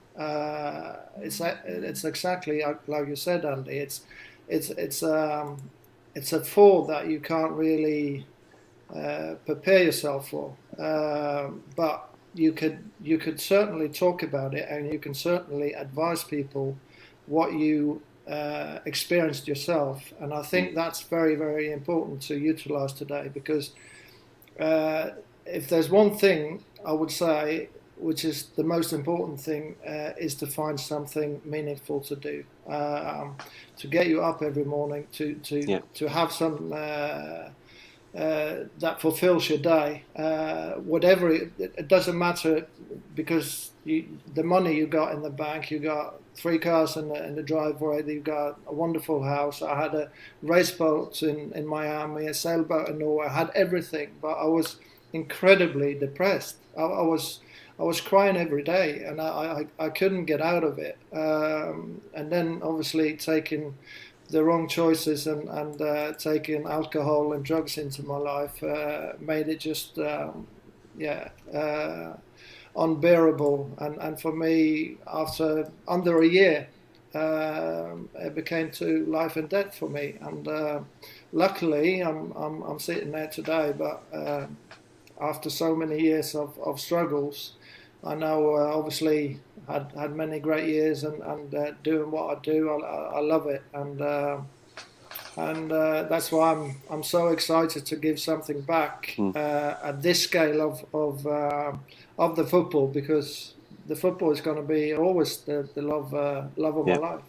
it's exactly like you said, Andy. It's a fall that you can't really prepare yourself for, but you could certainly talk about it, and you can certainly advise people what you experienced yourself. And I think that's very, very important to utilise today, because if there's one thing I would say, which is the most important thing, is to find something meaningful to do, to get you up every morning, to have some that fulfills your day. Whatever it doesn't matter, because the money you got in the bank, you got 3 cars in the driveway, you got a wonderful house. I had a race boat in Miami, a sailboat in Norway. I had everything, but I was incredibly depressed. I was crying every day, and I couldn't get out of it. And then obviously taking the wrong choices and taking alcohol and drugs into my life made it just unbearable. And for me, after under a year, it became to life and death for me. And luckily, I'm sitting there today. But after so many years of struggles, I know obviously had many great years and doing what I do, I love it, and that's why I'm so excited to give something back at this scale of the football, because the football is going to be always the love of my life.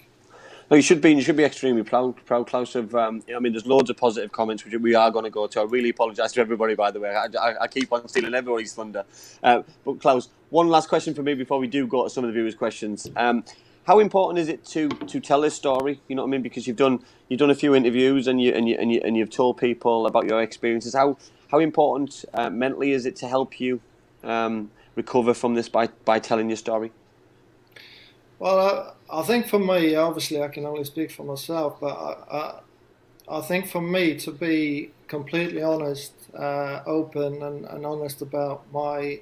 No, you should be extremely proud, Claus. Of I mean, there's loads of positive comments which we are going to go to. I really apologise to everybody, by the way. I keep on stealing everybody's thunder. But Claus, one last question for me before we do go to some of the viewers' questions. How important is it to tell this story? You know what I mean? Because you've done a few interviews and you've told people about your experiences. How important mentally is it to help you recover from this by telling your story? Well, I think for me, obviously I can only speak for myself, but I think for me to be completely honest, open and honest about my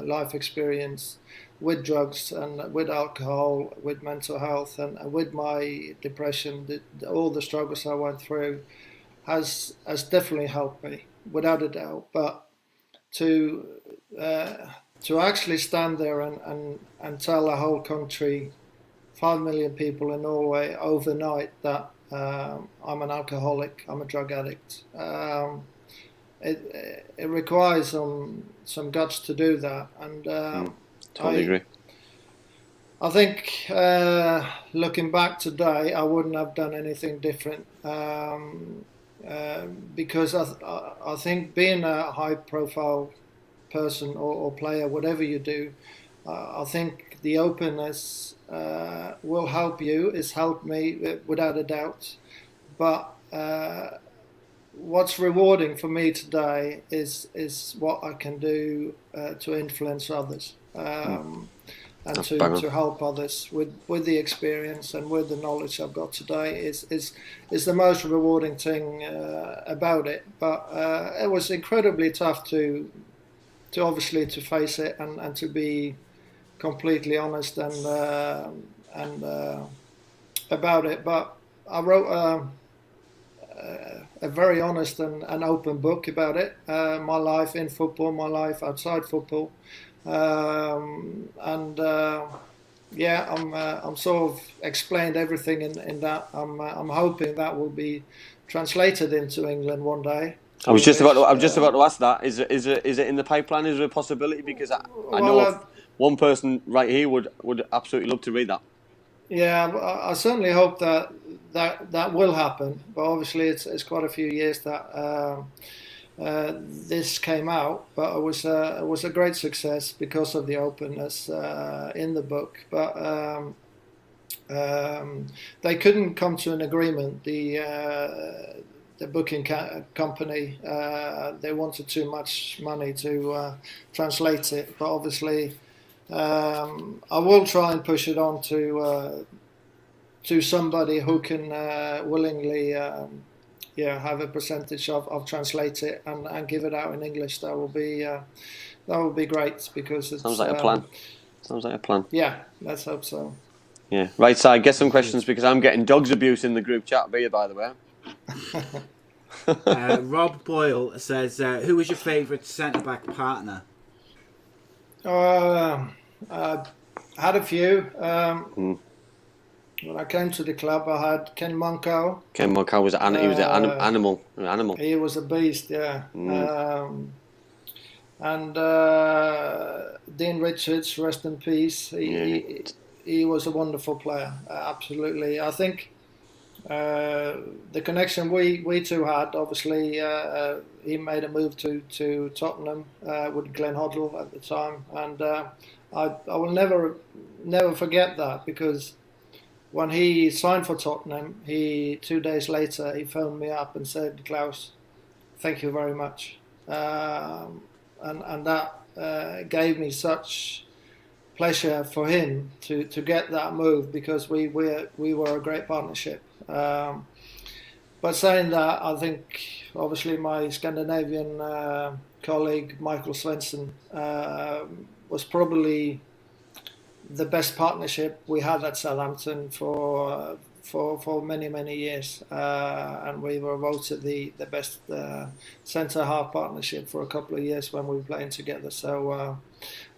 life experience with drugs and with alcohol, with mental health and with my depression, all the struggles I went through has definitely helped me, without a doubt. But to actually stand there and tell a whole country, 5 million people in Norway overnight, that I'm an alcoholic, I'm a drug addict. It requires some guts to do that, and totally agree. I think looking back today, I wouldn't have done anything different, because I think being a high-profile person or player, whatever you do, I think the openness will help you. It's helped me without a doubt. But what's rewarding for me today is what I can do to influence others and to help others with the experience and with the knowledge I've got today is the most rewarding thing about it. But it was incredibly tough to obviously to face it and to be completely honest and about it. But I wrote a very honest and open book about it, my life in football, my life outside football, I'm sort of explained everything in that. I'm hoping that will be translated into England one day. I was just about to ask that. Is it in the pipeline? Is there a possibility? Because I know one person right here would absolutely love to read that. Yeah, I certainly hope that will happen. But obviously, it's quite a few years that this came out. But it was a great success because of the openness in the book. But they couldn't come to an agreement. The booking company, they wanted too much money to translate it, but obviously I will try and push it on to somebody who can willingly have a percentage of translate it and give it out in English. That will be great, because it sounds like a plan. Yeah, let's hope so. Yeah, right side, get some questions, because I'm getting dogs abuse in the group chat, by the way. Rob Boyle says, who was your favourite centre-back partner? I had a few. When I came to the club, I had Ken Monkow. Ken Monkow was he was an animal. He was a beast, yeah. And Dean Richards, rest in peace. He was a wonderful player, absolutely. I think the connection we two had, obviously, he made a move to Tottenham with Glenn Hoddle at the time, and I will never forget that, because when he signed for Tottenham, 2 days later he phoned me up and said, "Claus, thank you very much," and that gave me such pleasure for him to get that move, because we were a great partnership. But saying that, I think obviously my Scandinavian colleague Michael Svensson was probably the best partnership we had at Southampton for many years, and we were voted the best centre half partnership for a couple of years when we were playing together. So,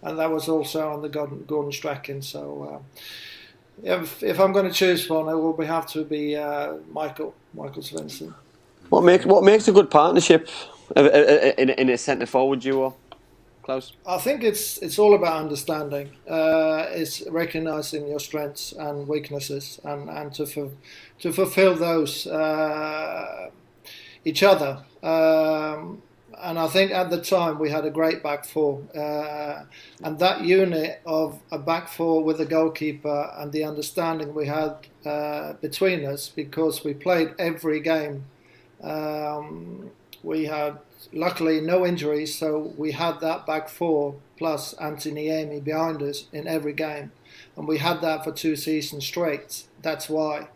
and that was also on the Gordon Strachan. So, if I'm going to choose one, it will have to be Michael Svensson. What makes a good partnership in a centre forward duo, Claus? I think it's all about understanding. It's recognising your strengths and weaknesses, and to fulfil those each other. And I think at the time we had a great back four, and that unit of a back four with a goalkeeper and the understanding we had between us, because we played every game. We had luckily no injuries, so we had that back four plus Anthony Amy behind us in every game, and we had that for 2 seasons straight. That's why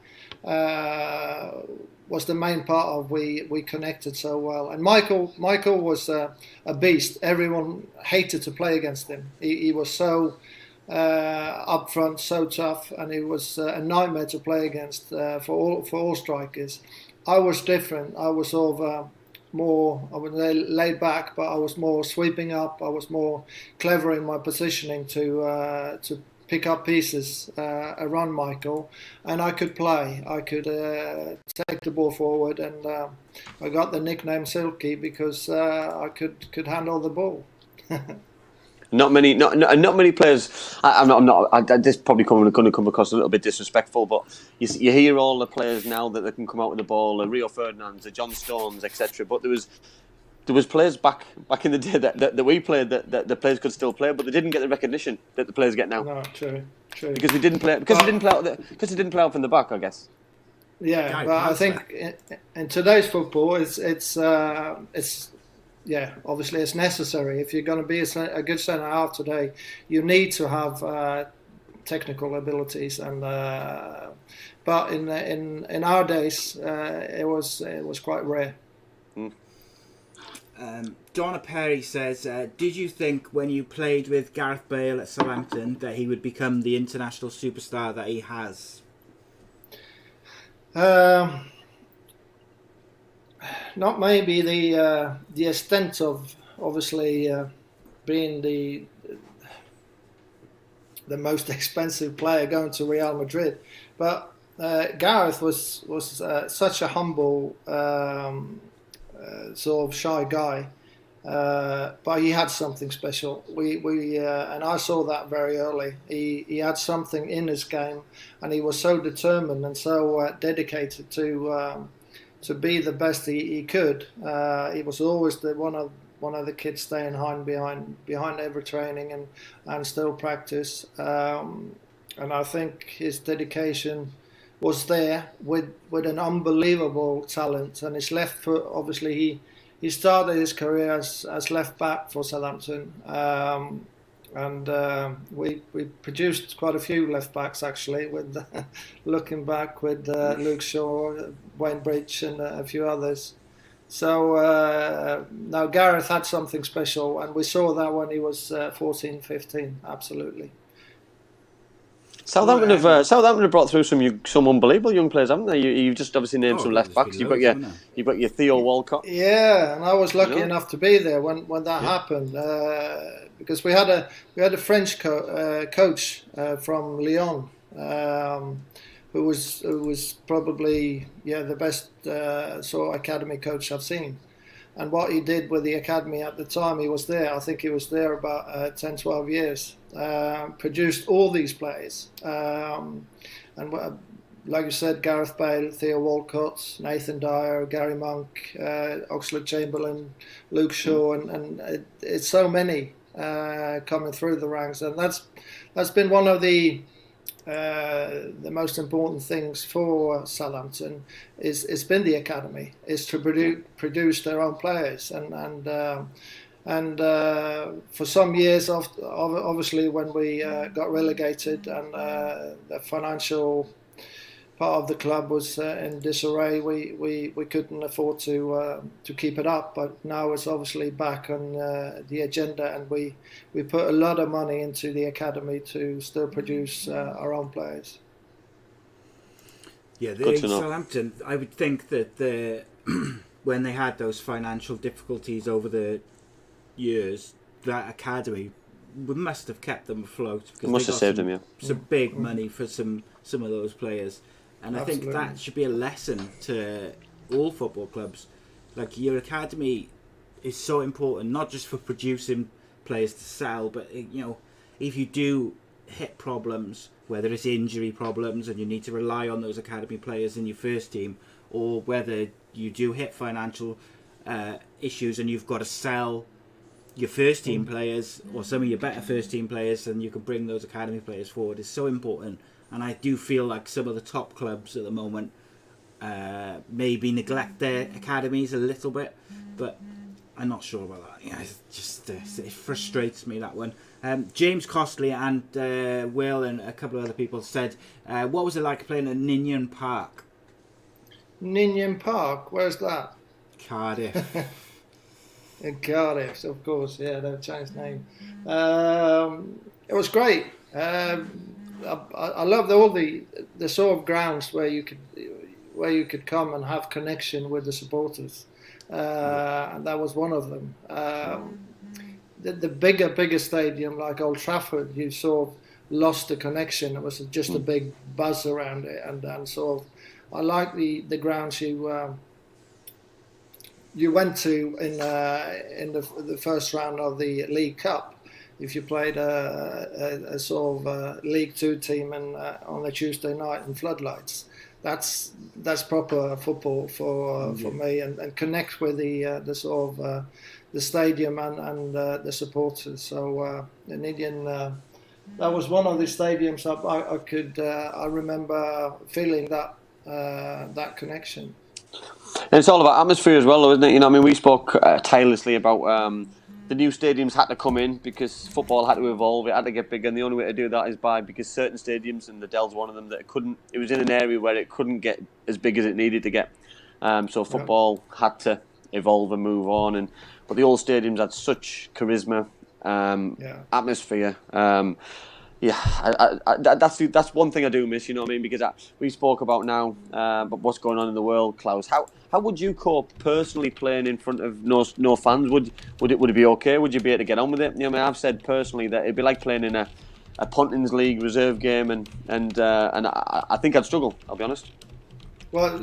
was the main part of we connected so well. And Michael was a beast. Everyone hated to play against him. He was so up front, so tough, and he was a nightmare to play against for all strikers. I was different. I was sort of more, I would say, laid back, but I was more sweeping up. I was more clever in my positioning to pick up pieces around Michael, and I could play. I could take the ball forward, and I got the nickname Silky because I could handle the ball. Not many players. This probably going to come across a little bit disrespectful, but you hear all the players now that they can come out with the ball, the Rio Ferdinands, the John Stones, etc. But there was players back in the day that we played that the players could still play, but they didn't get the recognition that the players get now. No, true. Because we didn't play they didn't play out from the back, I guess. Yeah, but I think in today's football, it's obviously it's necessary. If you're going to be a good centre half today, you need to have technical abilities, and but in our days, it was quite rare. Donna Perry says, did you think when you played with Gareth Bale at Southampton that he would become the international superstar that he has? Not maybe the extent of obviously being the most expensive player going to Real Madrid, but Gareth was such a humble sort of shy guy, but he had something special. We and I saw that very early. He had something in his game, and he was so determined and so dedicated to be the best he could. He was always one of the kids staying behind every training and still practice. And I think his dedication was there with an unbelievable talent. And his left foot, obviously, he started his career as left back for Southampton. And we produced quite a few left backs actually. With looking back with Luke Shaw, Wayne Bridge, and a few others. So now Gareth had something special, and we saw that when he was 14, 15. Absolutely. Southampton have brought through some unbelievable young players, haven't they? You've just obviously named some left backs. You've got your Theo Walcott. Yeah, and I was lucky enough to be there when that happened, because we had a French coach from Lyon, who was probably the best sort of academy coach I've seen. And what he did with the academy at the time he was there, I think he was there about 10, 12 years, produced all these players. And like you said, Gareth Bale, Theo Walcott, Nathan Dyer, Gary Monk, Oxlade-Chamberlain, Luke Shaw, and it's so many coming through the ranks. And that's been one of the most important things for Southampton. It's been the academy, is to produce their own players, and And for some years, obviously, when we got relegated and the financial part of the club was in disarray, we couldn't afford to keep it up. But now it's obviously back on the agenda, and we put a lot of money into the academy to still produce our own players. Yeah, Southampton, I would think that when they had those financial difficulties over the years, that academy must have kept them afloat. It must have saved them, yeah. Some big money for some of those players. And Absolutely. I think that should be a lesson to all football clubs. Like, your academy is so important, not just for producing players to sell, but, you know, if you do hit problems, whether it's injury problems and you need to rely on those academy players in your first team, or whether you do hit financial issues and you've got to sell your first team players or some of your better first team players, and you can bring those academy players forward, is so important. And I do feel like some of the top clubs at the moment maybe neglect their academies a little bit, but I'm not sure about that. Yeah, it's just it frustrates me, that one. James Costley and Will and a couple of other people said, what was it like playing at Ninian Park? Ninian Park, where's that? Cardiff. In Cardiff, of course. Yeah, they've changed name. It was great. I loved all the sort of grounds where you could come and have connection with the supporters, and that was one of them. The bigger stadium like Old Trafford, you sort of lost the connection. It was just a big buzz around it, and sort of I like the grounds you went to in the first round of the League Cup. If you played a sort of League Two team on a Tuesday night in floodlights, that's proper football for me, and connect with the sort of the stadium and the supporters. So in Indian, that was one of the stadiums I remember feeling that connection. And it's all about atmosphere as well, though, isn't it? You know, I mean, we spoke tirelessly about the new stadiums had to come in because football had to evolve, it had to get bigger, and the only way to do that is because certain stadiums, and the Dell's one of them, that it was in an area where it couldn't get as big as it needed to get. So football had to evolve and move on, but the old stadiums had such charisma, atmosphere. That's one thing I do miss, you know what I mean? Because we spoke about now, but what's going on in the world, Claus. How would you cope personally playing in front of no fans? Would it be okay? Would you be able to get on with it? You know, I mean, I've said personally that it'd be like playing in a Pontins League reserve game, and I think I'd struggle. I'll be honest. Well,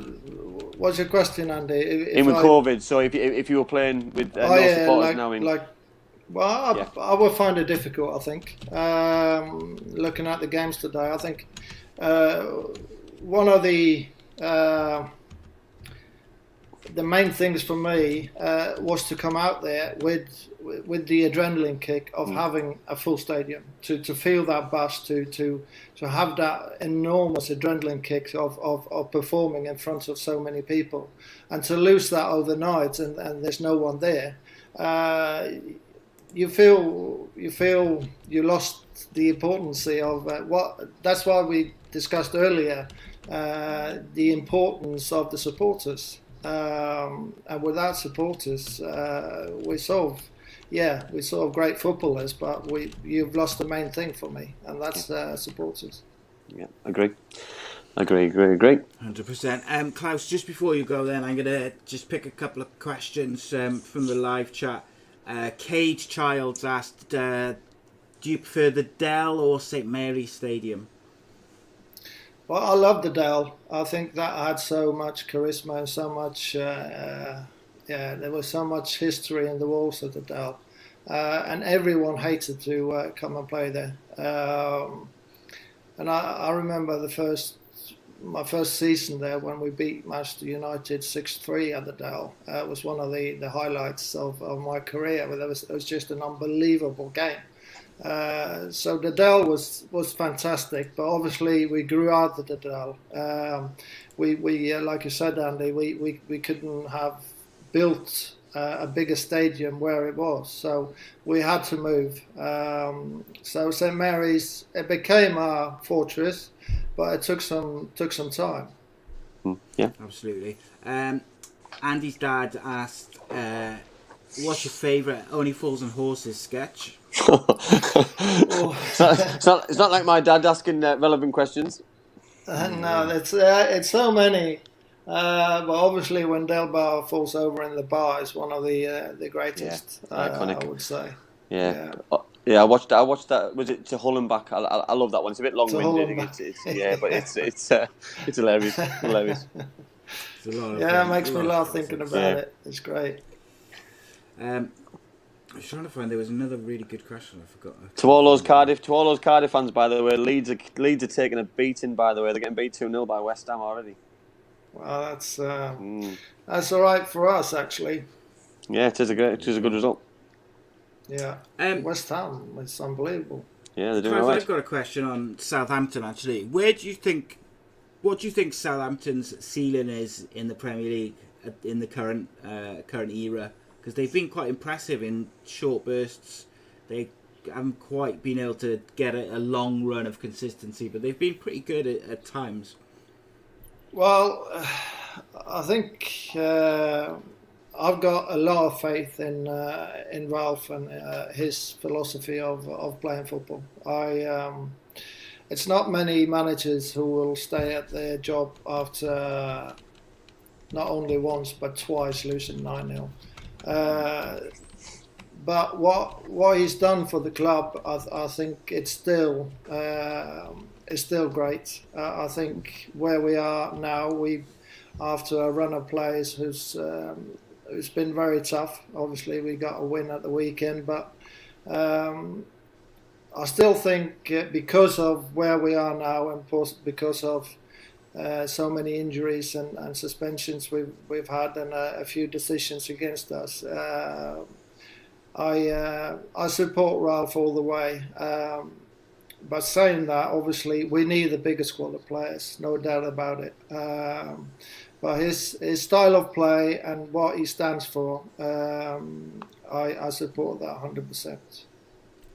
what's your question, Andy? With COVID, so if you were playing with no supporters now in. I would find it difficult, I think. Looking at the games today, I think one of the main things for me was to come out there with the adrenaline kick of having a full stadium, to feel that buzz, to have that enormous adrenaline kick of performing in front of so many people, and to lose that overnight and there's no one there. You feel you lost the importance of what. That's why we discussed earlier the importance of the supporters. And without supporters, we're sort of great footballers, but you've lost the main thing for me, and that's supporters. Yeah, agree. 100%. Claus, just before you go, then I'm gonna just pick a couple of questions from the live chat. Cage Childs asked, do you prefer the Dell or St Mary's Stadium? Well, I love the Dell. I think that had so much charisma and so much, there was so much history in the walls of the Dell. And everyone hated to come and play there. And I remember my first season there when we beat Manchester United 6-3 at the Dell. It was one of the highlights of my career. It was just an unbelievable game. So the Dell was fantastic, but obviously we grew out of the Dell. We like you said, Andy, we couldn't have built a bigger stadium where it was. So we had to move. So St Mary's, it became our fortress, but it took some time. Yeah, absolutely. Andy's dad asked, "What's your favourite Only Fools and Horses sketch?" It's not like my dad asking relevant questions. No, it's so many. But obviously, when Delbar falls over in the bar is one of the greatest. Iconic, I would say. Yeah. Yeah, I watched that. Was it to Hull and back? I love that one. It's a bit long-winded. But it's hilarious. Hilarious. It's a lot of it makes me laugh thinking about it. It's great. I was trying to find. There was another really good question. I forgot. To all those Cardiff fans, by the way, Leeds are taking a beating. By the way, they're getting beat 2-0 by West Ham already. Well, that's all right for us, actually. Yeah, it is a good result. Yeah, West Ham, it's unbelievable. Yeah, they're doing all right. I've got a question on Southampton, actually. What do you think Southampton's ceiling is in the Premier League in the current era? Because they've been quite impressive in short bursts. They haven't quite been able to get a long run of consistency, but they've been pretty good at times. Well, I think I've got a lot of faith in Ralph and his philosophy of playing football. It's not many managers who will stay at their job after not only once but twice losing 9-0. But what he's done for the club, I think it's still great. I think where we are now, after a run of players who's been very tough. Obviously, we got a win at the weekend, but I still think because of where we are now and because of so many injuries and suspensions we've had and a few decisions against us, I support Ralph all the way. But saying that, obviously, we need the bigger squad of players, no doubt about it. But his style of play and what he stands for, I support that 100%.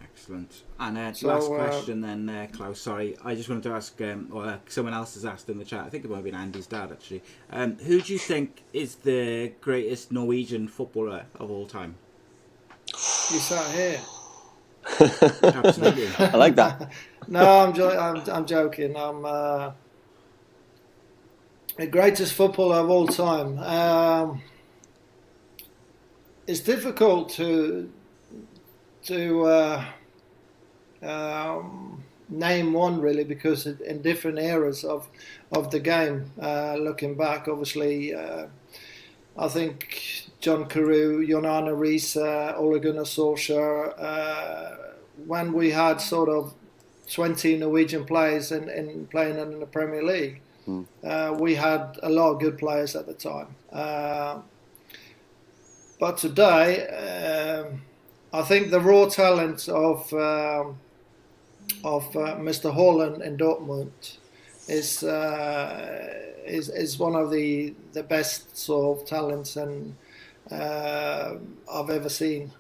Excellent. And last question then, Klaus. Sorry, I just wanted to ask, or someone else has asked in the chat. I think it might have been Andy's dad, actually. Who do you think is the greatest Norwegian footballer of all time? You sat here. Absolutely. I like that. No, I'm joking. I'm the greatest footballer of all time. It's difficult to name one really, because in different eras of the game, looking back, obviously, I think John Carew, Jon Arne Riise, Ole Gunnar Solskjaer, when we had sort of 20 Norwegian players in playing in the Premier League, we had a lot of good players at the time. But today, I think the raw talent of Mr. Haaland in Dortmund is one of the best sort of talents and I've ever seen.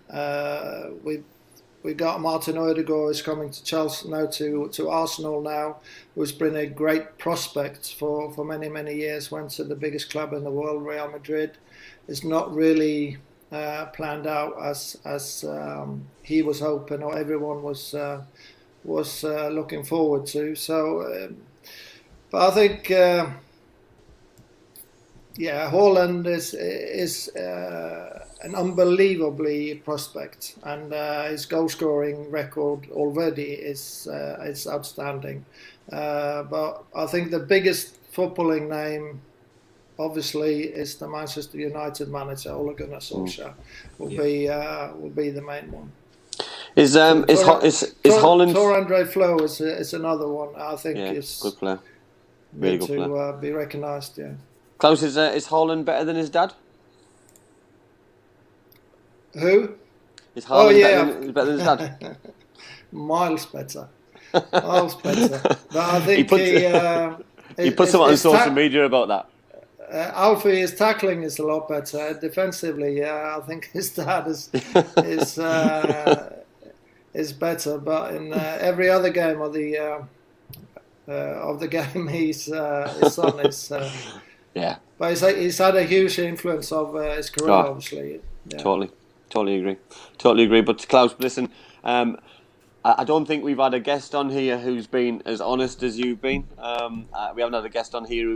We got Martin Ødegaard who's coming to Chelsea now to Arsenal now, who's been a great prospect for many years. Went to the biggest club in the world, Real Madrid. It's not really planned out as he was hoping or everyone was looking forward to. So, but I think Haaland is an unbelievably prospect, and his goal scoring record already is outstanding. But I think the biggest footballing name, obviously, is the Manchester United manager Ole Gunnar Solskjaer. Will be the main one. Is Haaland? Tor Andre Flo is another one. I think is good player. Really good player. To be recognised. Yeah. Klaus, is Haaland better than his dad? Who? Is Haaland better than his dad? Miles better. Miles better. But I think he put something on social media about that. Alfie, tackling is a lot better. Defensively, yeah, I think his dad is better. But in every other game of the game, his son is. Yeah. But he's had a huge influence of his career, obviously. Yeah. Totally agree. But Klaus, listen, I don't think we've had a guest on here who's been as honest as you've been. We haven't had a guest on here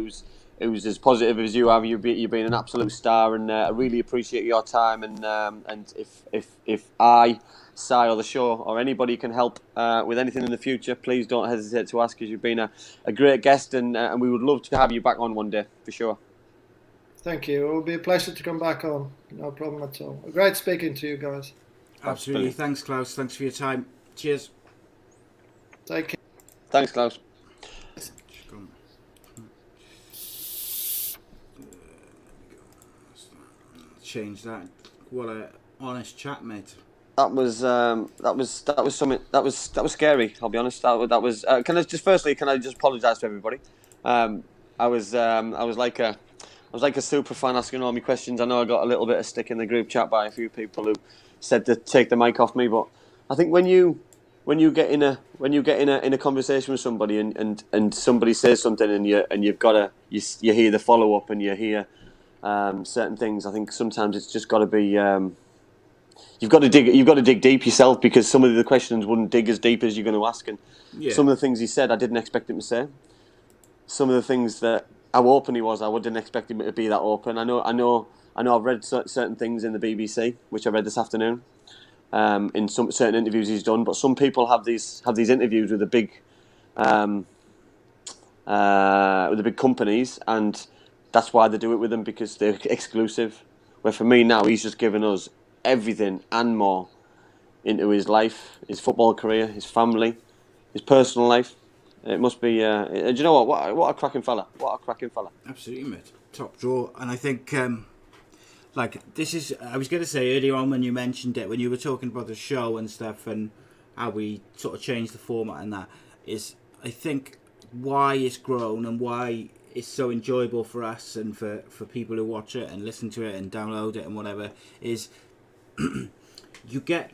who's as positive as you have. You've been an absolute star, and I really appreciate your time. And if I, Si, or the show, or anybody can help with anything in the future, please don't hesitate to ask, because you've been a great guest, and we would love to have you back on one day for sure. Thank you. It will be a pleasure to come back on. No problem at all. Great speaking to you guys. Absolutely. Thanks, Klaus. Thanks for your time. Cheers. Take care. Thanks, Klaus. Change that. What a honest chat, mate. That was something that was scary. I'll be honest. That was. Can I just apologise to everybody? I was like a super fan asking all my questions. I know I got a little bit of stick in the group chat by a few people who said to take the mic off me, but I think when you get in a conversation with somebody and somebody says something and you hear the follow up and you hear certain things, I think sometimes it's just got to be you've got to dig deep yourself, because some of the questions wouldn't dig as deep as you're going to ask, and some of the things he said I didn't expect him to say. Some of the things that how open he was, I wouldn't expect him to be that open. I know. I've read certain things in the BBC, which I read this afternoon, in some certain interviews he's done. But some people have these interviews with the big companies, and that's why they do it with them, because they're exclusive. Where for me now, he's just given us everything and more into his life, his football career, his family, his personal life. It must be. Do you know what? What a cracking fella! What a cracking fella! Absolutely, mate. Top draw. And I think, this is. I was going to say earlier on when you mentioned it, when you were talking about the show and stuff, and how we sort of changed the format and that, is I think why it's grown and why it's so enjoyable for us and for people who watch it and listen to it and download it and whatever is you get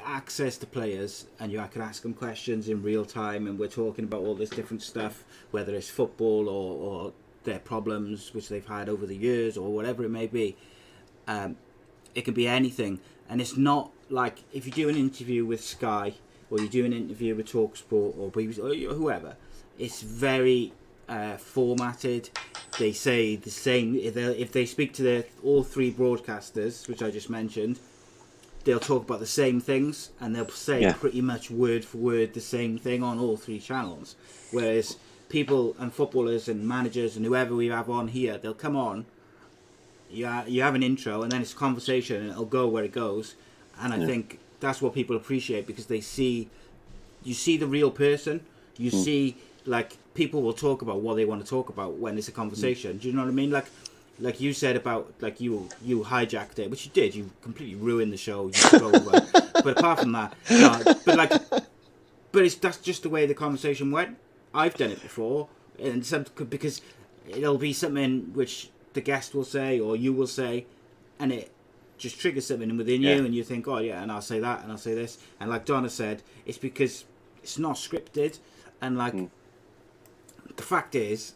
access to players, and you can ask them questions in real time, and we're talking about all this different stuff, whether it's football or their problems which they've had over the years or whatever it may be. It can be anything, and it's not like if you do an interview with Sky or you do an interview with TalkSport or BBC or whoever, it's very formatted. They say the same. If they speak to all three broadcasters, which I just mentioned, they'll talk about the same things, and they'll say pretty much word for word the same thing on all three channels. Whereas people and footballers and managers and whoever we have on here, they'll come on, you have an intro, and then it's a conversation, and it'll go where it goes. And I think that's what people appreciate, because you see the real person. You see, like, people will talk about what they want to talk about when it's a conversation. Do you know what I mean? Like you said about, like, you hijacked it, which you did. You completely ruined the show. You took over. But apart from that, no. But that's just the way the conversation went. I've done it before, and because it'll be something which the guest will say or you will say, and it just triggers something within you, and you think, oh yeah, and I'll say that, and I'll say this, and like Donna said, it's because it's not scripted, and like the fact is,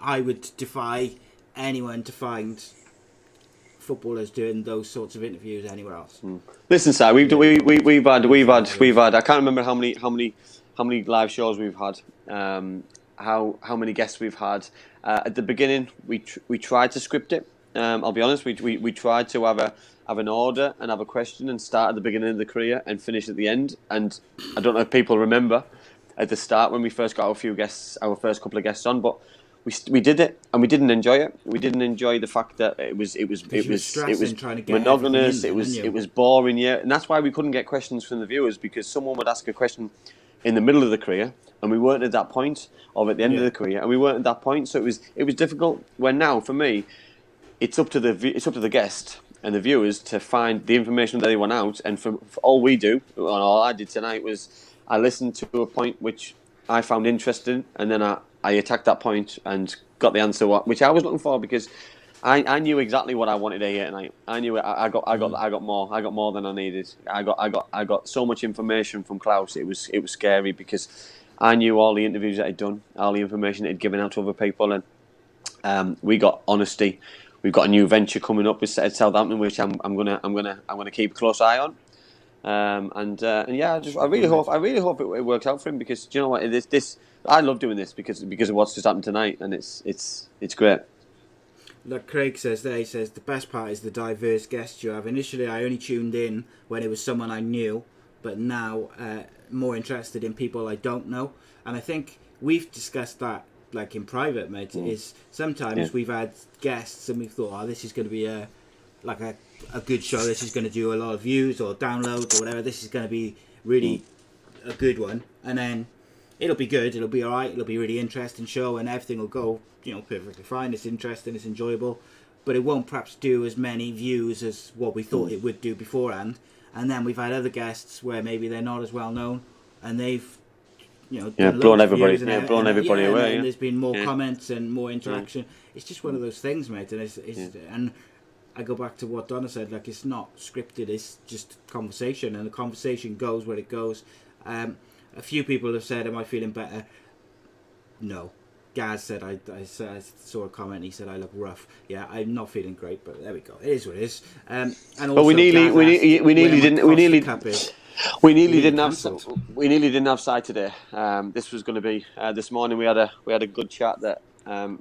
I would defy anyone to find footballers doing those sorts of interviews anywhere else. Listen, Si, we've had. I can't remember how many live shows we've had. How many guests we've had. At the beginning, we tried to script it. I'll be honest. We tried to have an order and have a question and start at the beginning of the career and finish at the end. And I don't know if people remember at the start when we first got our first couple of guests on, but we did it and we didn't enjoy it. We didn't enjoy the fact that it was monotonous. It was boring, and that's why we couldn't get questions from the viewers, because someone would ask a question in the middle of the career and we weren't at that point, or at the end of the career and we weren't at that point. So it was difficult. When now for me, it's up to the guest and the viewers to find the information that they want out. And for all we do, and all I did tonight was I listened to a point which I found interesting, and then I attacked that point and got the answer which I was looking for, because I knew exactly what I wanted to hear tonight. I knew I got more than I needed. I got so much information from Claus. It was scary, because I knew all the interviews that he'd done, all the information that he'd given out to other people, and we got honesty. We've got a new venture coming up with Southampton, which I'm gonna keep a close eye on. And yeah, I really hope it works out for him, because do you know what, I love doing this because of what's just happened tonight, and it's great. Like Craig says there, he says the best part is the diverse guests you have. Initially, I only tuned in when it was someone I knew, but now more interested in people I don't know. And I think we've discussed that, like in private, mate. Is sometimes we've had guests and we've thought, this is going to be a good show. This is going to do a lot of views or downloads or whatever. This is going to be really a good one, and then it'll be good. It'll be all right. It'll be a really interesting show, and everything will go, perfectly fine. It's interesting. It's enjoyable, but it won't perhaps do as many views as what we thought it would do beforehand. And then we've had other guests where maybe they're not as well known, and they've blown everybody away. And there's been more comments and more interaction. It's just one of those things, mate. And and I go back to what Donna said. Like, it's not scripted. It's just conversation, and the conversation goes where it goes. A few people have said, "Am I feeling better?" No. Gaz said, I saw a comment. He said, "I look rough." Yeah, I'm not feeling great, but there we go. It is what it is. And also, but we nearly didn't have sight today. This was going to be this morning. We had a good chat that and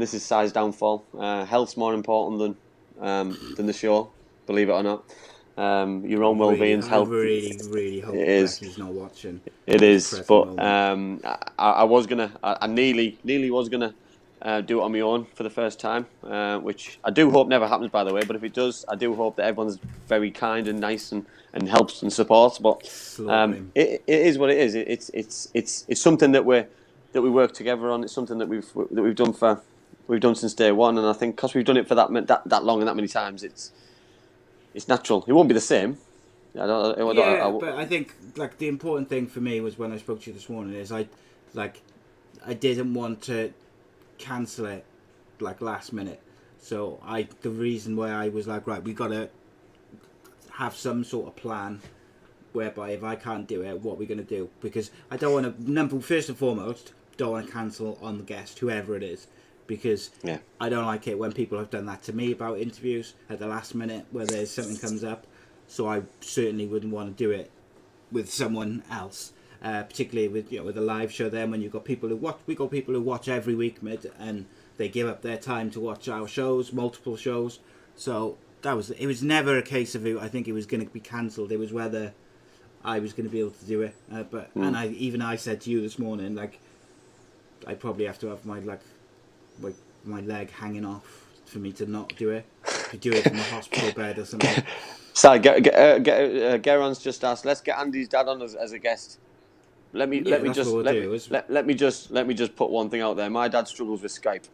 this is Si's downfall. Health's more important than the show, believe it or not. Your own well-being's health. I really hope he's not watching. It is, but I nearly was gonna do it on my own for the first time, which I do hope never happens, by the way. But if it does, I do hope that everyone's very kind and nice and helps and supports. But it is what it is. It's something that we work together on. It's something that we've done since day one, and I think because we've done it for that long and that many times, it's natural. It won't be the same. But I think like the important thing for me was when I spoke to you this morning is I didn't want to cancel it like last minute. So the reason why I was like, right, we got to have some sort of plan whereby if I can't do it, what we're going to do, because I don't want to, first and foremost, don't want to cancel on the guest, whoever it is. Because I don't like it when people have done that to me about interviews at the last minute where there's something comes up. So I certainly wouldn't want to do it with someone else, particularly with a live show. Then when you've got people who watch every week, mate, and they give up their time to watch our shows, multiple shows. So it was never a case of I think it was going to be cancelled. It was whether I was going to be able to do it. And I said to you this morning, like, I probably have to have my leg hanging off for me to not do it. To do it from a hospital bed or something. So Geron's just asked, let's get Andy's dad on as a guest. Let me just put one thing out there. My dad struggles with Skype,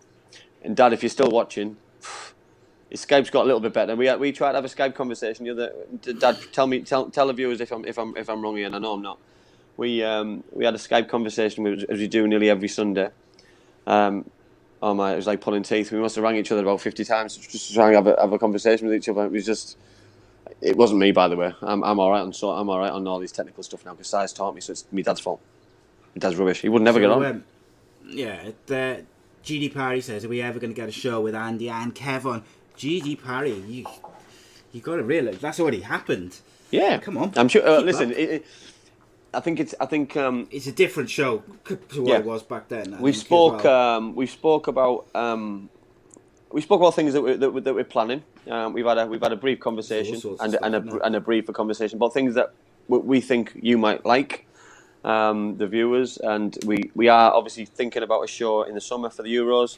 and Dad, if you're still watching, his Skype's got a little bit better. We tried to have a Skype conversation the other. Dad, tell the viewers if I'm wrong here, and I know I'm not. We had a Skype conversation as we do nearly every Sunday. Oh my! It was like pulling teeth. We must have rang each other about 50 times just to try and have a conversation with each other. It wasn't me, by the way. I'm all right on all these technical stuff now because Si's taught me, so it's my dad's fault. My dad's rubbish. He would never get on. GD Parry says, "Are we ever going to get a show with Andy and Kev on?" GD Parry, you got to realise that's already happened. Yeah, come on. I'm sure. Listen. I think it's a different show to what it was back then. We spoke about things that we're planning. We've had a brief conversation and a briefer conversation about things that we think you might like, the viewers, and we are obviously thinking about a show in the summer for the Euros.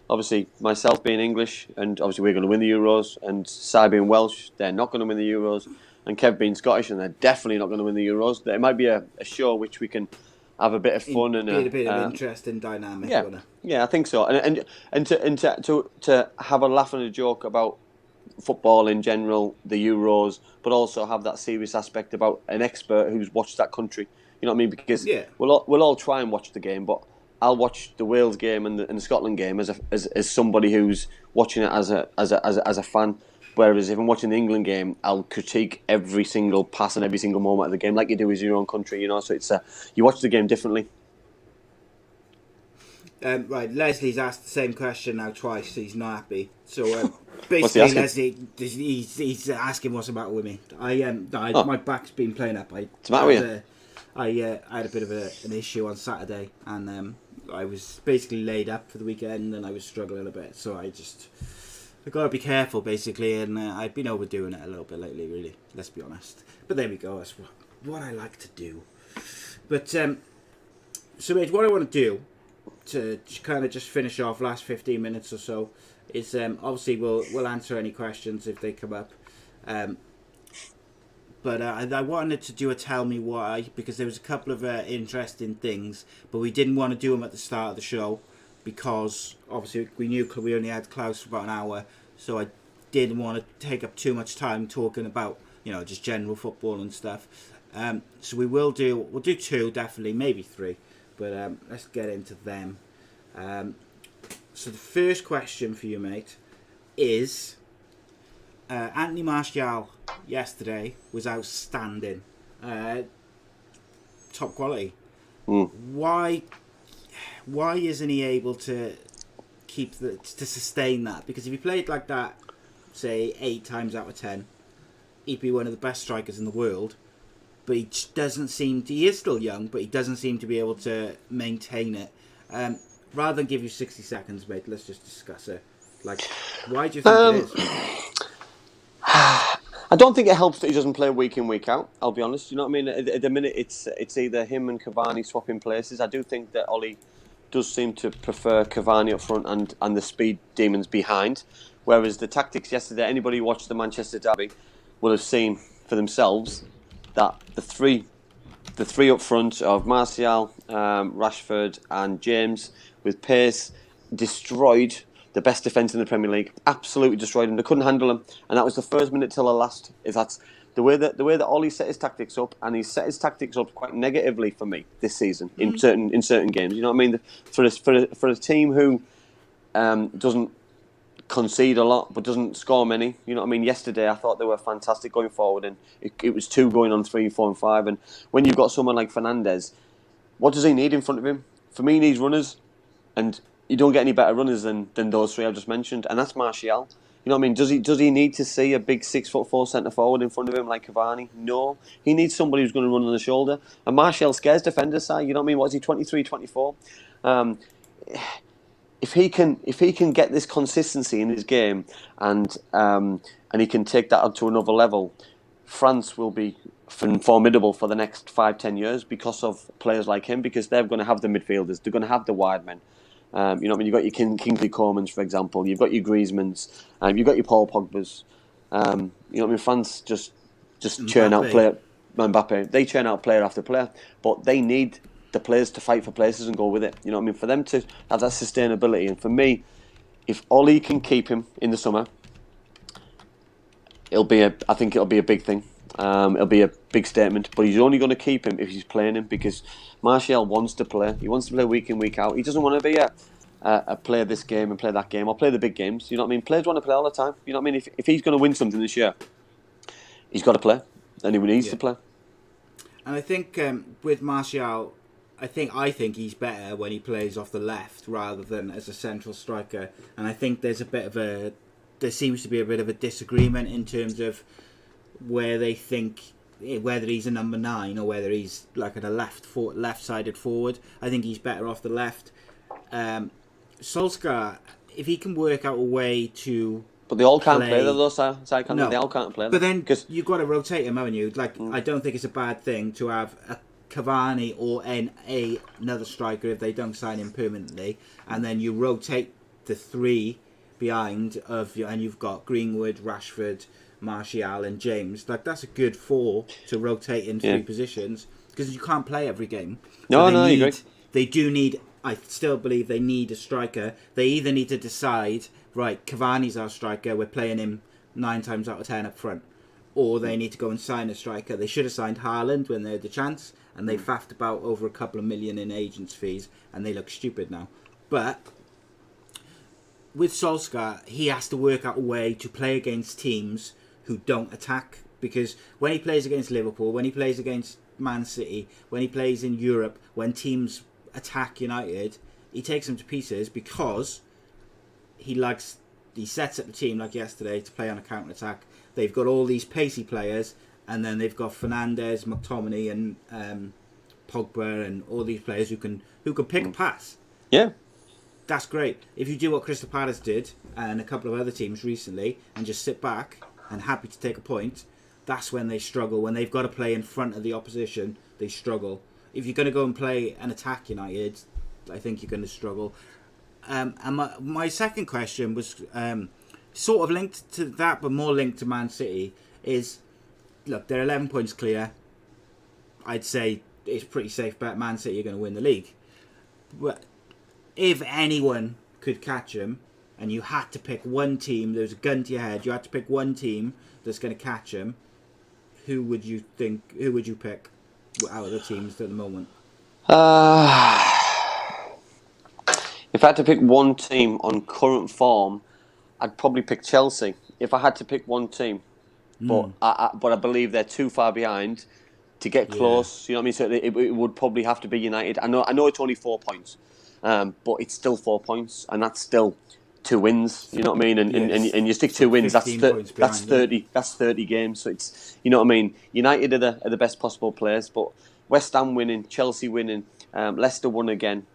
Obviously, myself being English, and obviously we're going to win the Euros, and Si being Welsh, they're not going to win the Euros. And Kev being Scottish, and they're definitely not going to win the Euros. There might be a show which we can have a bit of fun and a bit of interest and dynamic. Yeah, I think so. And to have a laugh and a joke about football in general, the Euros, but also have that serious aspect about an expert who's watched that country. You know what I mean? Because we'll all try and watch the game, but I'll watch the Wales game and the Scotland game as somebody who's watching it as a fan. Whereas if I'm watching the England game, I'll critique every single pass and every single moment of the game, like you do with your own country. So it's you watch the game differently. Right, Leslie's asked the same question now twice. He's not happy. So basically, Leslie, he's asking what's the matter with me. My back's been playing up. What's the matter with you? I had a bit of an issue on Saturday, and I was basically laid up for the weekend, and I was struggling a bit. So I got to be careful, basically, and I've been overdoing it a little bit lately, really. Let's be honest. But there we go. That's what I like to do. But so, mate, what I want to do to kind of just finish off last 15 minutes or so is obviously we'll answer any questions if they come up. But I wanted to do a tell me why, because there was a couple of interesting things, but we didn't want to do them at the start of the show because obviously we knew we only had Claus for about an hour, so I didn't want to take up too much time talking about just general football and stuff. So we'll do 2 definitely, maybe 3, but let's get into them. So the first question for you, mate, is Anthony Martial yesterday was outstanding, top quality. Why isn't he able to to sustain that? Because if he played like that, say 8 times out of 10, he'd be one of the best strikers in the world. But he doesn't seem to, he is still young, but he doesn't seem to be able to maintain it. Rather than give you 60 seconds, mate, let's just discuss it. Like, why do you think it is? I don't think it helps that he doesn't play week in, week out, I'll be honest. You know what I mean? At the minute, it's either him and Cavani swapping places. I do think that Ollie does seem to prefer Cavani up front and the speed demons behind. Whereas the tactics yesterday, anybody who watched the Manchester derby will have seen for themselves that the three up front of Martial, Rashford and James with pace destroyed the best defence in the Premier League. Absolutely destroyed them. They couldn't handle them, and that was the first minute till the last. That's the way that Ollie set his tactics up, and he set his tactics up quite negatively for me this season in certain games. You know what I mean? For a team who doesn't concede a lot but doesn't score many. You know what I mean? Yesterday I thought they were fantastic going forward, and it was 2 going on 3, 4 and 5. And when you've got someone like Fernandes, what does he need in front of him? For me, he needs runners, and you don't get any better runners than those 3 I've just mentioned, and that's Martial. You know what I mean? Does he need to see a big 6'4" centre forward in front of him like Cavani? No. He needs somebody who's going to run on the shoulder. And Martial scares defenders, side. You know what I mean? What is he, 23, 24? If he can get this consistency in his game and he can take that up to another level, France will be formidable for the next 5-10 years because of players like him, because they're going to have the midfielders, they're going to have the wide men. You know what I mean? You've got your Kingsley Comans, for example. You've got your Griezmanns. You've got your Paul Pogbas. You know what I mean? France just churn out player. Mbappe. They churn out player after player, but they need the players to fight for places and go with it. You know what I mean? For them to have that sustainability, and for me, if Ollie can keep him in the summer, I think it'll be a big thing. It'll be a big statement, but he's only going to keep him if he's playing him, because Martial wants to play. He wants to play week in, week out. He doesn't want to be a play this game and play that game, or play the big games. You know what I mean? Players want to play all the time. You know what I mean? If he's going to win something this year, he's got to play, and he needs to play. And I think with Martial, I think he's better when he plays off the left rather than as a central striker. And I think there seems to be a bit of a disagreement in terms of where they think whether he's a number 9 or whether he's like a left-sided forward. I think he's better off the left. Solskjaer, if he can work out a way to, but they all can't play though. No. They all can't play. But then you've got to rotate him, haven't you? Like I don't think it's a bad thing to have a Cavani or another striker if they don't sign him permanently, and then you rotate the 3 behind and you've got Greenwood, Rashford, Martial and James. Like that's a good 4 to rotate in 3 positions, because you can't play every game. So I agree. They do need. I still believe they need a striker. They either need to decide, right, Cavani's our striker, we're playing him 9 times out of 10 up front, or they need to go and sign a striker. They should have signed Haaland when they had the chance, and they faffed about over a couple of million in agents' fees, and they look stupid now. But with Solskjaer, he has to work out a way to play against teams who don't attack, because when he plays against Liverpool, when he plays against Man City, when he plays in Europe, when teams attack United, he takes them to pieces because he sets up the team like yesterday to play on a counter-attack. They've got all these pacey players, and then they've got Fernandes, McTominay and Pogba and all these players who can pick a pass. Yeah. That's great. If you do what Crystal Palace did and a couple of other teams recently and just sit back and happy to take a point, that's when they struggle. When they've got to play in front of the opposition, they struggle. If you're going to go and play an attack United, I think you're going to struggle. And my second question was sort of linked to that, but more linked to Man City, is, look, they're 11 points clear. I'd say it's pretty safe bet Man City are going to win the league. But if anyone could catch them, and you had to pick one team, there was a gun to your head, you had to pick one team that's going to catch them, who would you pick out of the teams at the moment? If I had to pick one team on current form, I'd probably pick Chelsea. If I had to pick one team, but I believe they're too far behind to get close. You know what I mean? So it would probably have to be United. I know it's only 4 points, but it's still 4 points, and that's still 2 wins. You know what I mean? And you stick 2 wins. That's 30. That's 30 games. So it's, you know what I mean. United are the best possible players, but West Ham winning, Chelsea winning, Leicester won again.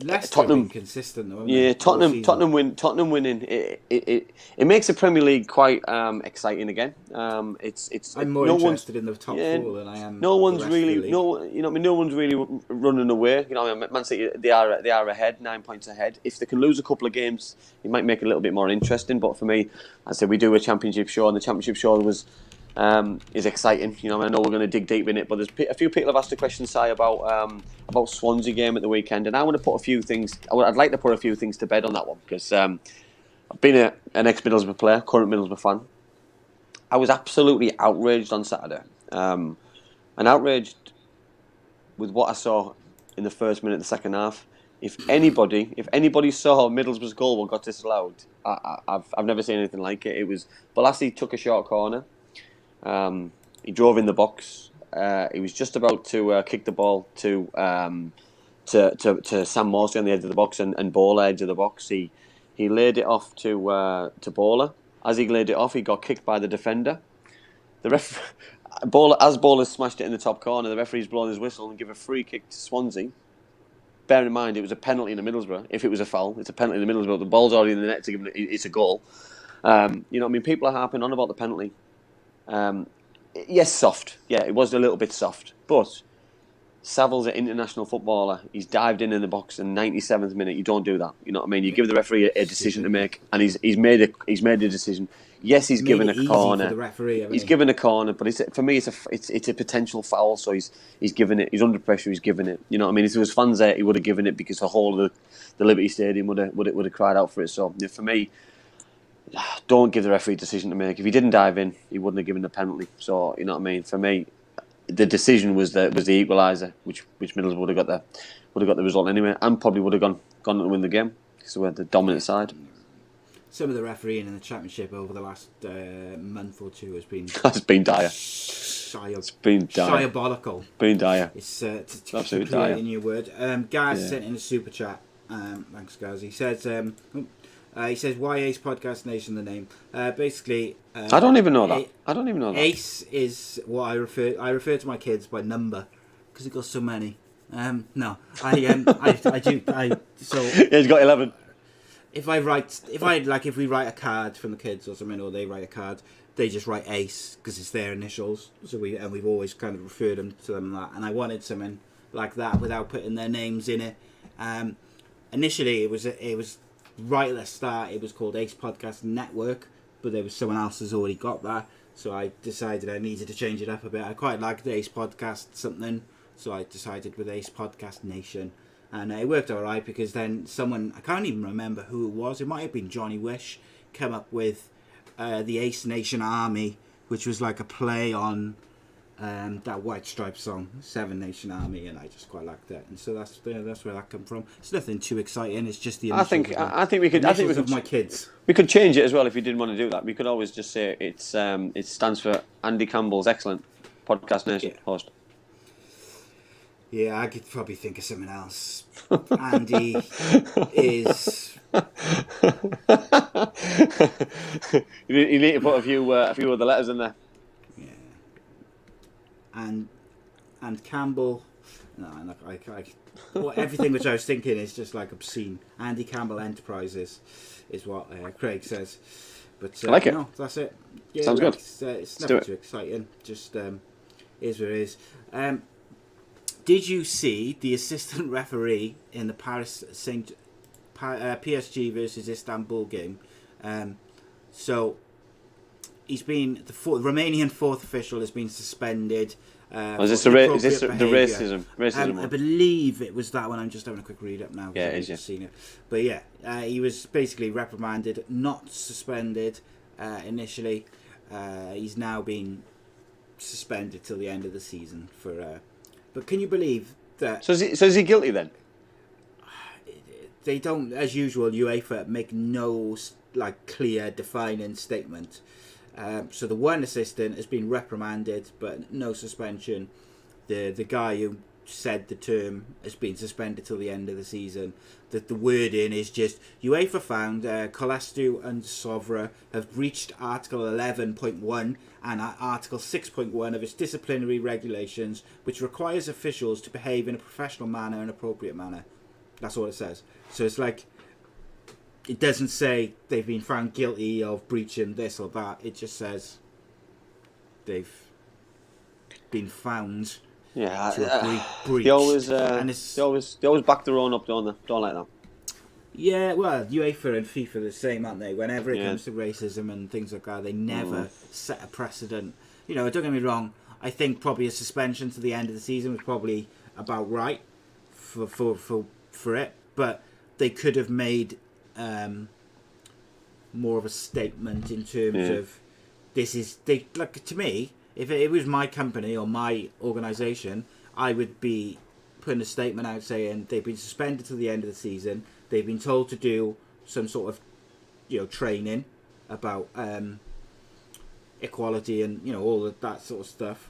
Leicester Tottenham been consistent though. Yeah, Tottenham winning. It makes the Premier League quite exciting again. It's I'm more interested in the top 4 than I am. No one's really no one's really running away. You know, Man City they are ahead, 9 points ahead. If they can lose a couple of games, it might make it a little bit more interesting. But for me, I said we do a championship show, and the championship show is exciting. You know, I know we're going to dig deep in it, but there's a few people have asked a question, Si, about Swansea game at the weekend, and I want to put a few things. I'd like to put a few things to bed on that one, because I've been an ex-Middlesbrough player, current Middlesbrough fan. I was absolutely outraged on Saturday, and outraged with what I saw in the first minute of the second half. If anybody saw Middlesbrough's goal got disallowed, I've never seen anything like it. It was Balassi took a short corner. He drove in the box. He was just about to kick the ball to Sam Morsey on the edge of the box and Bowler edge of the box. He laid it off to Bowler. As he laid it off, he got kicked by the defender. The Bowler smashed it in the top corner. The referee's blown his whistle and give a free kick to Swansea. Bear in mind, it was a penalty in the Middlesbrough. If it was a foul, it's a penalty in the Middlesbrough. The ball's already in the net to give it's a goal. You know what I mean? People are harping on about the penalty. Yes, soft. Yeah, it was a little bit soft. But Saville's an international footballer. He's dived in the box in the 97th minute. You don't do that. You know what I mean? You give the referee a decision to make, and he's made a decision. Yes, he's given a corner. He's given a corner, but for me, it's a potential foul. So he's given it. He's under pressure. He's given it. You know what I mean? If there was fans there, he would have given it, because the whole of the Liberty Stadium would have cried out for it. So for me, don't give the referee a decision to make. If he didn't dive in, he wouldn't have given the penalty. So you know what I mean. For me, the decision was the equaliser, which Middlesbrough would have got the result anyway, and probably would have gone to win the game, because they were the dominant side. Some of the refereeing in the Championship over the last month or two has been dire. It's been dire. Diabolical. Been dire. It's absolutely dire. In your word. Gaz sent in a super chat. Thanks, Gaz. He says, "Why Ace Podcast Nation?" The name. Basically, I don't even know that. Ace is what I refer to my kids by number, because he got so many. No, I do. So yeah, he's got 11. If we write a card from the kids or something, or they write a card, they just write Ace because it's their initials. So we've always kind of referred to them that. And I wanted something like that without putting their names in it. Initially, it was right at the start. It was called Ace Podcast Network, but there was someone else who's already got that. So I decided I needed to change it up a bit. I quite liked the Ace Podcast something, so I decided with Ace Podcast Nation. And it worked all right, because then someone, I can't even remember who it was, it might have been Johnny Wish, came up with the Ace Nation Army, which was like a play on that White Stripes song, Seven Nation Army, and I just quite liked it, and so that's where that come from. It's nothing too exciting. It's just the I think we could of my kids. We could change it as well if you didn't want to do that. We could always just say it stands for Andy Campbell's Excellent Podcast Nation host. Yeah, I could probably think of something else. Andy is. You need to put a few other letters in there. Yeah. And Campbell. No, well, everything which I was thinking is just like obscene. Andy Campbell Enterprises is what Craig says. But I like it. No, that's it. Yeah, sounds good. It's nothing too exciting. Just is what it is. Did you see the assistant referee in the PSG versus Istanbul game? So he's been the Romanian fourth official has been suspended. Is this the racism? I believe it was that one. I'm just having a quick read up now. Yeah, it is. Seen it, but yeah, he was basically reprimanded, not suspended initially. He's now been suspended till the end of the season for. But can you believe that? So is he guilty then? They don't, as usual, UEFA make no clear defining statement. So the one assistant has been reprimanded, but no suspension. The guy who said the term has been suspended till the end of the season. That the wording is just UEFA found Colastu and Sovra have breached Article 11.1 and Article 6.1 of its disciplinary regulations, which requires officials to behave in a professional manner and appropriate manner. That's all it says. So it's like, it doesn't say they've been found guilty of breaching this or that. It just says they've been found. Yeah, breach. They always back their own up, don't they? Don't like that. Yeah, well, UEFA and FIFA are the same, aren't they? Whenever it comes to racism and things like that, they never set a precedent. You know, don't get me wrong. I think probably a suspension to the end of the season was probably about right for it, but they could have made more of a statement in terms of this is to me. If it was my company or my organisation, I would be putting a statement out saying they've been suspended to the end of the season. They've been told to do some sort of, training about equality and all of that sort of stuff,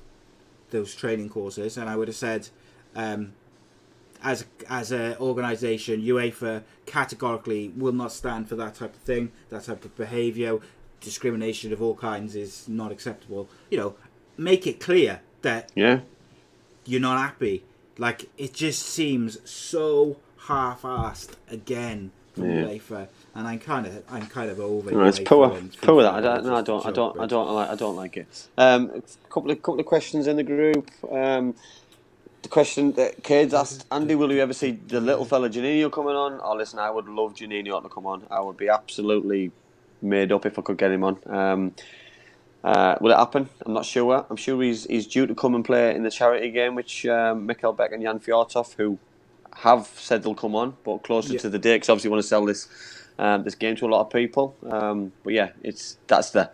those training courses. And I would have said, as an organisation, UEFA categorically will not stand for that type of thing, that type of behaviour. Discrimination of all kinds is not acceptable. Make it clear that you're not happy. Like, it just seems so half-assed again from UEFA, and I'm kind of over. No, it's poor that. I don't like it. A couple of questions in the group. The question that Cade's asked, Andy, will you ever see the little fella Janino coming on? Oh, listen, I would love Janino to come on. I would be absolutely made up if I could get him on. Will it happen? I'm not sure. I'm sure he's due to come and play in the charity game, which Mikkel Beck and Jan Fjortov, who have said they'll come on, but closer to the date, because obviously want to sell this game to a lot of people. But yeah, that's the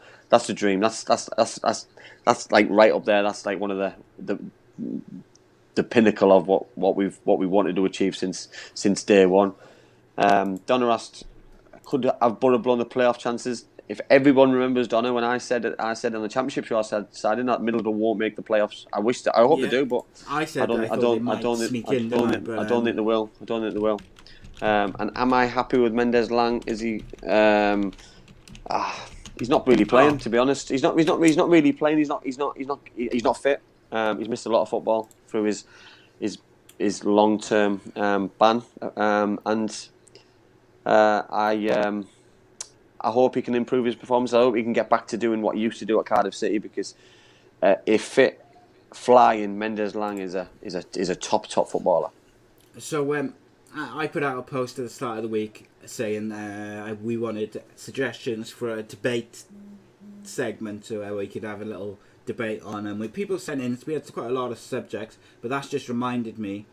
dream. That's like right up there. That's like one of the pinnacle of what we wanted to achieve since day one. Donna asked, could have Boro blown the playoff chances? If everyone remembers, Donna, when I said on the championship show, I said that Middlesbrough won't make the playoffs. I hope they do, but I don't think they will. And am I happy with Mendes Lang? Is he? He's not really playing, to be honest. He's not really playing. He's not fit. He's missed a lot of football through his long-term ban, and I hope he can improve his performance. I hope he can get back to doing what he used to do at Cardiff City, because a fit, flying Mendes Lang is a top footballer. So I put out a post at the start of the week saying we wanted suggestions for a debate segment where we could have a little debate on, and when people sent in, we had quite a lot of subjects, but that's just reminded me.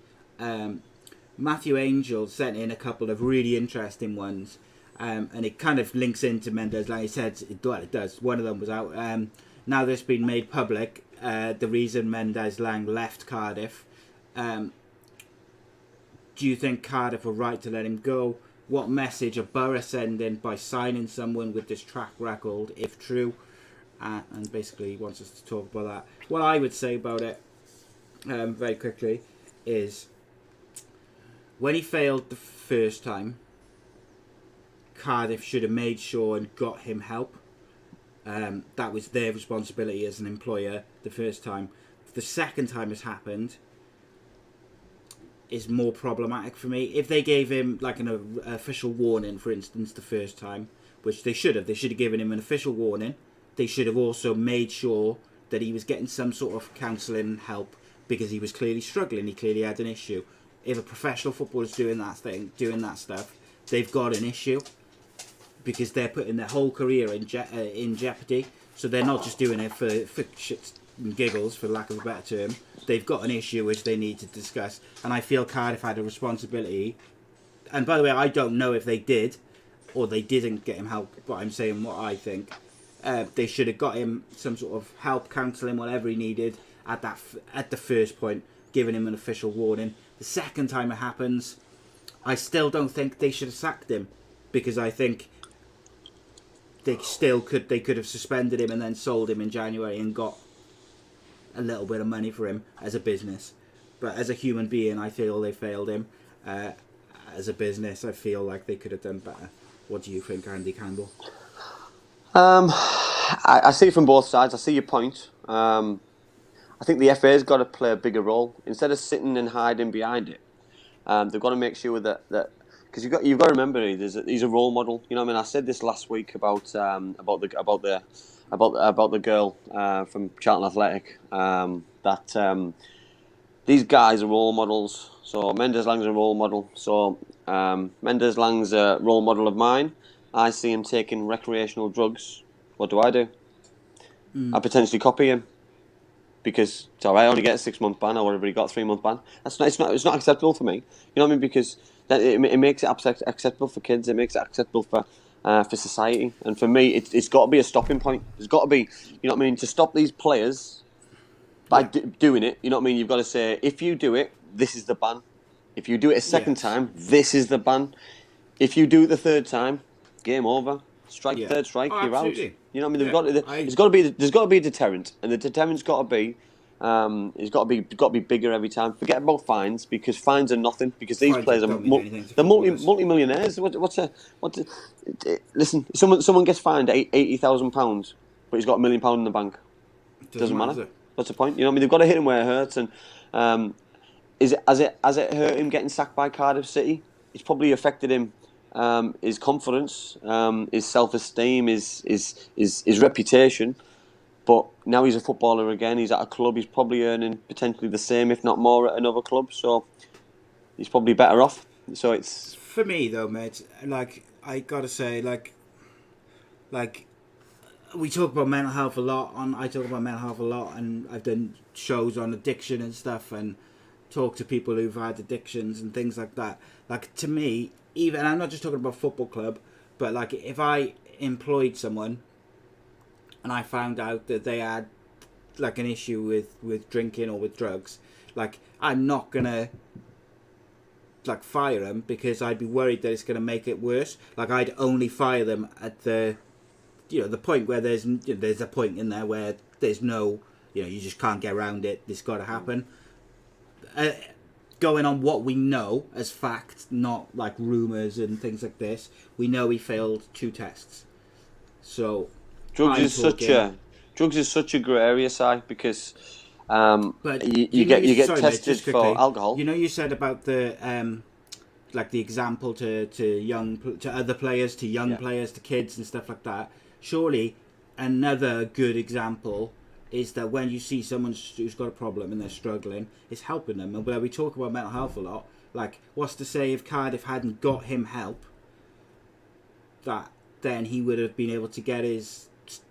Matthew Angel sent in a couple of really interesting ones. And it kind of links into Mendes Lang. He said, it does. One of them was out. now that it's been made public, the reason Mendes Lang left Cardiff, do you think Cardiff were right to let him go? What message are Boro sending by signing someone with this track record, if true? And basically he wants us to talk about that. What I would say about it, very quickly, is when he failed the first time, Cardiff should have made sure and got him help. That was their responsibility as an employer the first time. The second time it's happened is more problematic for me. If they gave him like an official warning, for instance, the first time, which they should have given him an official warning. They should have also made sure that he was getting some sort of counselling and help, because he was clearly struggling. He clearly had an issue. If a professional footballer is doing that stuff, they've got an issue, because they're putting their whole career in jeopardy. So they're not just doing it for shits and giggles, for lack of a better term. They've got an issue which they need to discuss. And I feel Cardiff had a responsibility. And by the way, I don't know if they did or they didn't get him help, but I'm saying what I think. They should have got him some sort of help, counselling, whatever he needed at the first point, giving him an official warning. The second time it happens, I still don't think they should have sacked him, because I think they could have suspended him and then sold him in January and got a little bit of money for him as a business. But as a human being, I feel they failed him. As a business, I feel like they could have done better. What do you think, Andy Campbell? I see it from both sides. I see your point. I think the FA's got to play a bigger role instead of sitting and hiding behind it. They've got to make sure that because you've got to remember he's a role model. You know what I mean? I said this last week about the girl from Charlton Athletic, that these guys are role models. So Mendes Lang's a role model. So Mendes Lang's a role model of mine. I see him taking recreational drugs. What do? I potentially copy him, because it's all right. I only get a 6-month ban, or whatever he got, 3-month ban. It's not acceptable for me. You know what I mean? Because it makes it acceptable for kids. It makes it acceptable for society. And for me, it's got to be a stopping point. There's got to be, you know what I mean, to stop these players by doing it. You know what I mean? You've got to say, if you do it, this is the ban. If you do it a second time, this is the ban. If you do it the third time, game over. Third strike, you're absolutely out. You know what I mean? There's got to be a deterrent, and the deterrent's got to be, it's got to be bigger every time. Forget about fines, because fines are nothing. Because these players are multi-millionaires. Listen, someone gets fined £80,000, but he's got £1 million in the bank. Doesn't matter. What's the point? You know what I mean? They've got to hit him where it hurts. And has it hurt him getting sacked by Cardiff City? It's probably affected him. His confidence, his self-esteem, his reputation. But now he's a footballer again. He's at a club. He's probably earning potentially the same, if not more, at another club. So he's probably better off. So it's for me though, mate. Like I gotta say, like we talk about mental health a lot. I talk about mental health a lot, and I've done shows on addiction and stuff, and talk to people who've had addictions and things like that. Like, to me, even, I'm not just talking about football club, but like if I employed someone and I found out that they had like an issue with drinking or with drugs, like I'm not gonna like fire them, because I'd be worried that it's gonna make it worse. Like I'd only fire them at the point where there's a point in there where there's no, you just can't get around it. This got to happen. Going on what we know as fact, not like rumours and things like this, we know he failed 2 tests. So drugs is such a grey area, Si, because but you get tested for alcohol. You said about the like the example to other players, to young players, to kids and stuff like that. Surely another good example is that when you see someone who's got a problem and they're struggling, it's helping them. And where we talk about mental health a lot, like, what's to say if Cardiff hadn't got him help, that then he would have been able to get his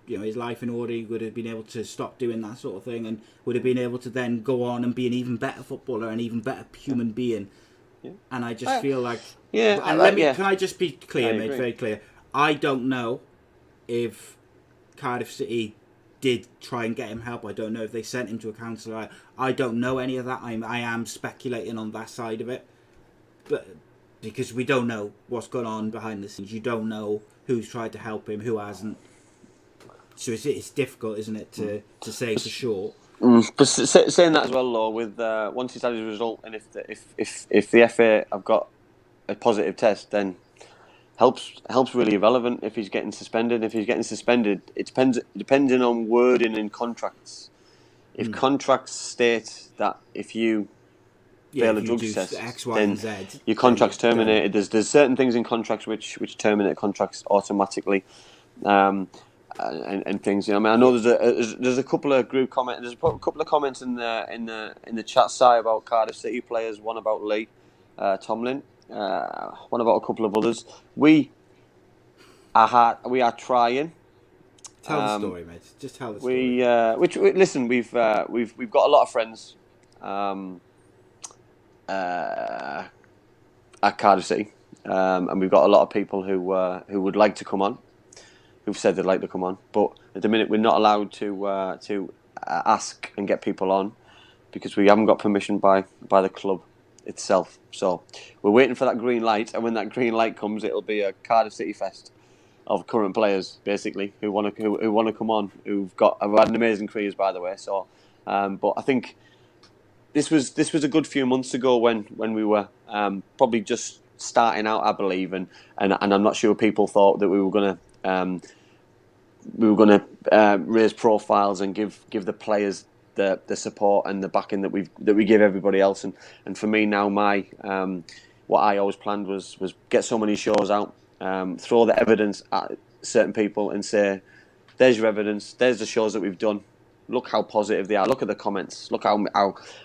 life in order. He would have been able to stop doing that sort of thing, and would have been able to then go on and be an even better footballer, an even better human being. Yeah. And I just feel like... Can I just be clear, mate, very clear? I don't know if Cardiff City did try and get him help. I don't know if they sent him to a counsellor. I don't know any of that. I am speculating on that side of it, but because we don't know what's gone on behind the scenes, you don't know who's tried to help him, who hasn't. So it's difficult, isn't it, to say for sure. But saying that as well, though, with once he's had his result, and if the FA have got a positive test, then helps really irrelevant if he's getting suspended. If he's getting suspended, it depending on wording in contracts. If contracts state that if you fail a drug test, X, Y, then and Z, your contract's terminated. There's certain things in contracts which terminate contracts automatically. And things, you know. I mean, I know there's a couple of group comments. There's a couple of comments in the chat side about Cardiff City players. One about Lee Tomlin. One about a couple of others. We are trying. Tell the story, mate. Just tell the story. Listen, we've got a lot of friends at Cardiff City, and we've got a lot of people who would like to come on. Who've said they'd like to come on, but at the minute we're not allowed to ask and get people on because we haven't got permission by the club itself. So we're waiting for that green light, and when that green light comes, it'll be a Cardiff City fest of current players, basically, who want to come on, who've had an amazing careers, by the way. So, but I think this was a good few months ago when we were probably just starting out, I believe, and I'm not sure people thought that we were going to raise profiles and give the players the support and the backing that we give everybody else. And for me now, my what I always planned was get so many shows out, throw the evidence at certain people and say, "There's your evidence. There's the shows that we've done. Look how positive they are. Look at the comments. Look how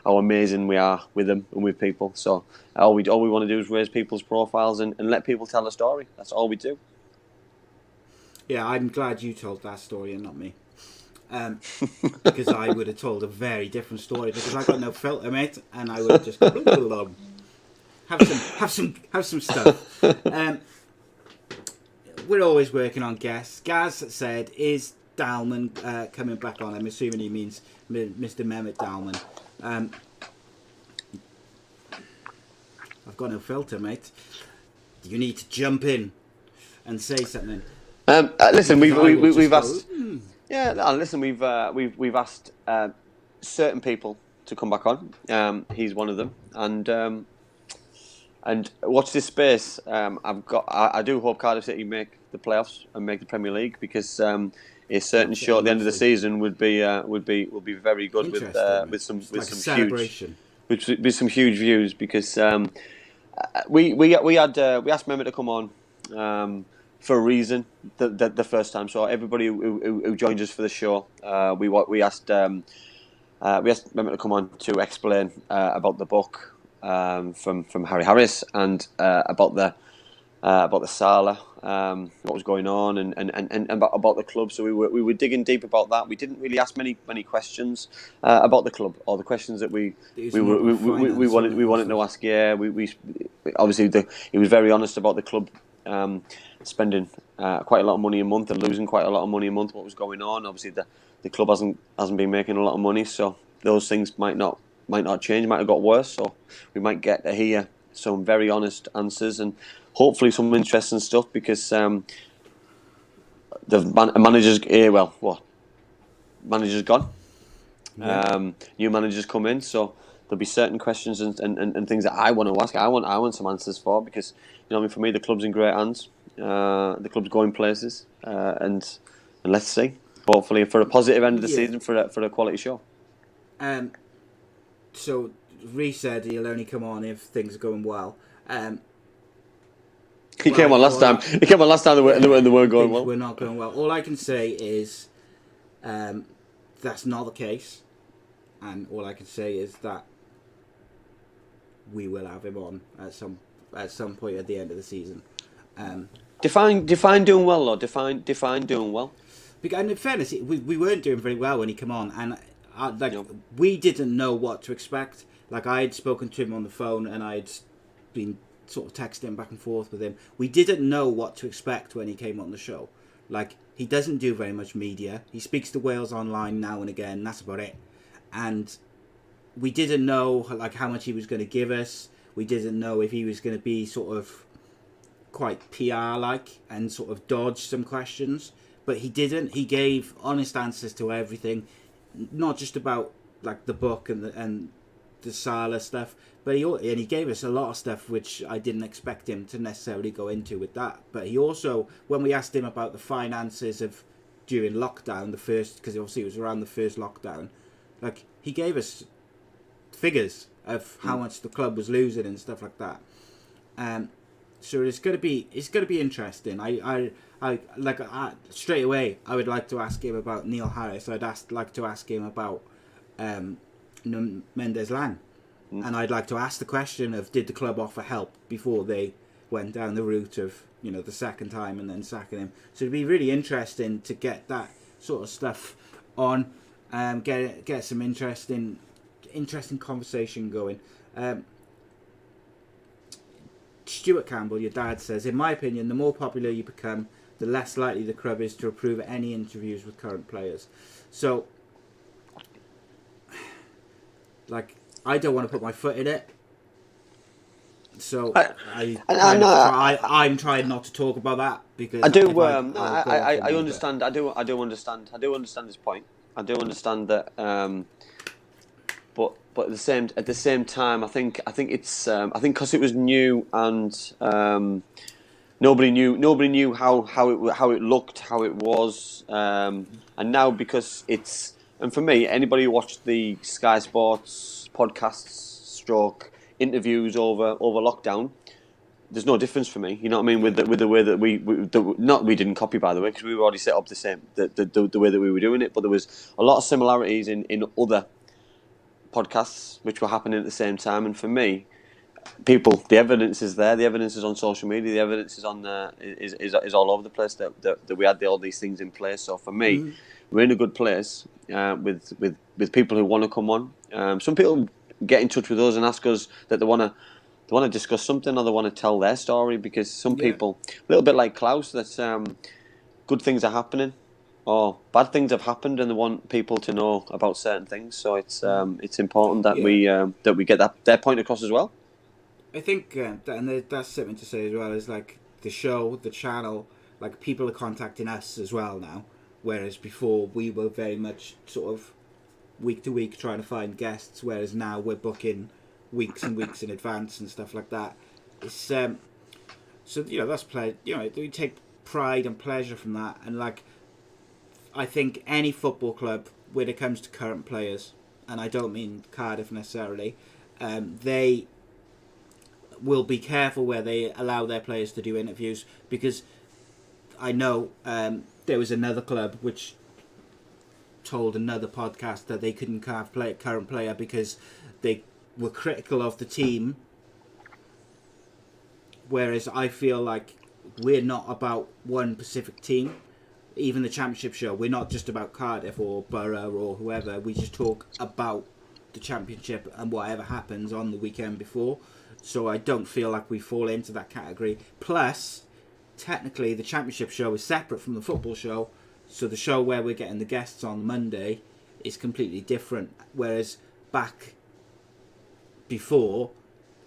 amazing we are with them and with people." So all we want to do is raise people's profiles and let people tell a story. That's all we do. Yeah, I'm glad you told that story and not me, because I would have told a very different story because I got no filter, mate, and I would have just gone, have some stuff. We're always working on guests. Gaz said, "Is Dalman coming back on?" I'm assuming he means Mr. Mehmet Dalman. I've got no filter, mate. You need to jump in and say something. Listen, we've asked. Yeah, listen, we've asked certain people to come back on. He's one of them, and watch this space. I do hope Cardiff City make the playoffs and make the Premier League because a certain show at the end of the season would be very good with some celebration, with some huge views because we asked Mehmet to come on. For a reason, the first time. So everybody who joined us for the show, we asked Mehmet to come on to explain about the book from Harry Harris and about the Salah, what was going on, and about the club. So we were digging deep about that. We didn't really ask many questions about the club or the questions that we wanted to ask. Yeah, we obviously he was very honest about the club. Spending quite a lot of money a month and losing quite a lot of money a month. What was going on? Obviously, the club hasn't been making a lot of money, so those things might not change. Might have got worse. So we might get to hear some very honest answers and hopefully some interesting stuff because the manager's manager's gone. Yeah. New managers come in, so there'll be certain questions and things that I want to ask. I want some answers for because for me the club's in great hands. The club's going places, and let's see. Hopefully, for a positive end of the season, for a quality show. So Reece said he'll only come on if things are going well. He came on last time. He came on last time. They weren't going well. We're not going well. All I can say is that's not the case, and all I can say is that we will have him on at some point at the end of the season. Define doing well, or define doing well. And in fairness, we weren't doing very well when he came on, and we didn't know what to expect. Like I had spoken to him on the phone, and I'd been sort of texting back and forth with him. We didn't know what to expect when he came on the show. Like, he doesn't do very much media. He speaks to Wales Online now and again. That's about it. And we didn't know like how much he was going to give us. We didn't know if he was going to be sort of quite PR-like and sort of dodge some questions. But he didn't. He gave honest answers to everything, not just about like the book and the Salah stuff, but he gave us a lot of stuff which I didn't expect him to necessarily go into with that. But he also, when we asked him about the finances of during lockdown, the first, because obviously it was around the first lockdown, like he gave us figures of how much the club was losing and stuff like that. So it's gonna be interesting. I straight away I would like to ask him about Neil Harris. Like to ask him about Mendes Lang, and I'd like to ask the question of did the club offer help before they went down the route of the second time and then sacking him. So it'd be really interesting to get that sort of stuff on, get some interesting conversation going. Stuart Campbell, your dad, says, in my opinion, the more popular you become, the less likely the club is to approve any interviews with current players. So, like, I don't want to put my foot in it. So I'm trying not to talk about that because I do. I understand. I do understand. I do understand his point. I do understand that. But at the same time, I think it's because it was new and nobody knew how it looked, how it was, and now because it's, and for me, anybody who watched the Sky Sports podcasts / interviews over lockdown, there's no difference for me. You know what I mean? With the way that we didn't copy, by the way, because we were already set up the same the way that we were doing it, but there was a lot of similarities in other podcasts which were happening at the same time. And for me, the evidence is there. The evidence is on social media. The evidence is on is all over the place that we had all these things in place. So for me, we're in a good place with people who want to come on. Some people get in touch with us and ask us that they want to discuss something or they want to tell their story, because some people, a little bit like Claus, that good things are happening or bad things have happened and they want people to know about certain things. So it's important that we get their point across as well. I think and that's something to say as well, is like the show, the channel, like people are contacting us as well now, whereas before we were very much sort of week to week trying to find guests, whereas now we're booking weeks and weeks in advance and stuff like that. It's so that's play. We take pride and pleasure from that, and like I think any football club, when it comes to current players, and I don't mean Cardiff necessarily, they will be careful where they allow their players to do interviews, because I know there was another club which told another podcast that they couldn't have current player because they were critical of the team, whereas I feel like we're not about one specific team. Even the Championship show, we're not just about Cardiff or Boro or whoever. We just talk about the Championship and whatever happens on the weekend before. So I don't feel like we fall into that category. Plus, technically, the Championship show is separate from the football show. So the show where we're getting the guests on Monday is completely different. Whereas back before,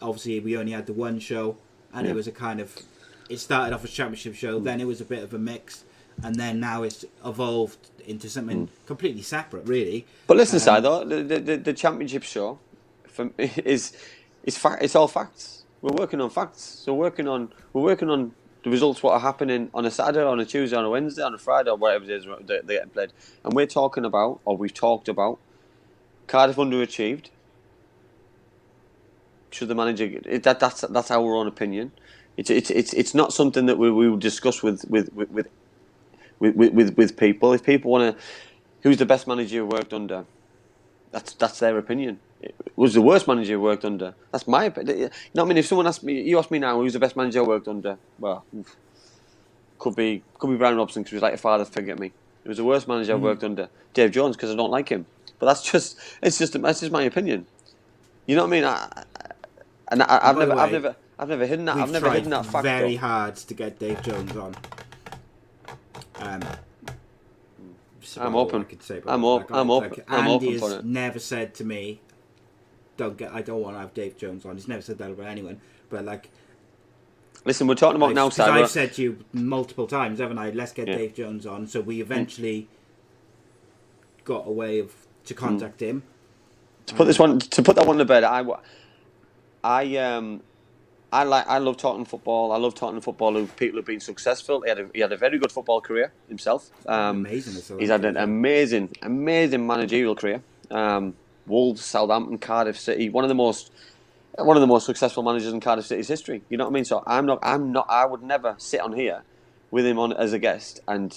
obviously, we only had the one show. And it was it started off as Championship show. Then it was a bit of a mix. And then now it's evolved into something completely separate, really. But listen, Si, though, the Championship show is it's all facts. We're working on facts. So we're working on the results, what are happening on a Saturday, on a Tuesday, on a Wednesday, on a Friday, or whatever it is they're getting played. And we're talking about, or we've talked about, Cardiff underachieved. Should the manager? That's our own opinion. It's not something that we will discuss with people. If people want to, who's the best manager you worked under? That's their opinion. It was the worst manager you worked under. That's my opinion. You know what I mean? If someone asked me, you ask me now, who's the best manager I worked under? Well, could be Brian Robson, because he was like a father figure to me. It was the worst manager I worked under, Dave Jones, because I don't like him. But that's just my opinion. You know what I mean? I've never hidden that. I've never hidden that fact. Very hard to get Dave Jones on. I'm open. I'm open Andy for has it. never said to me, I don't want to have Dave Jones on. He's never said that about anyone. But like, listen, we're talking about now, Simon. I've said to you multiple times, haven't I? Let's get Dave Jones on. So we eventually got a way to contact him. To put that one to bed, I love talking football. I love talking football who people have been successful. He had a very good football career himself. Amazing. He's had an amazing managerial career. Wolves, Southampton, Cardiff City. One of the most successful managers in Cardiff City's history. You know what I mean? So I'm not. I would never sit on here with him on as a guest and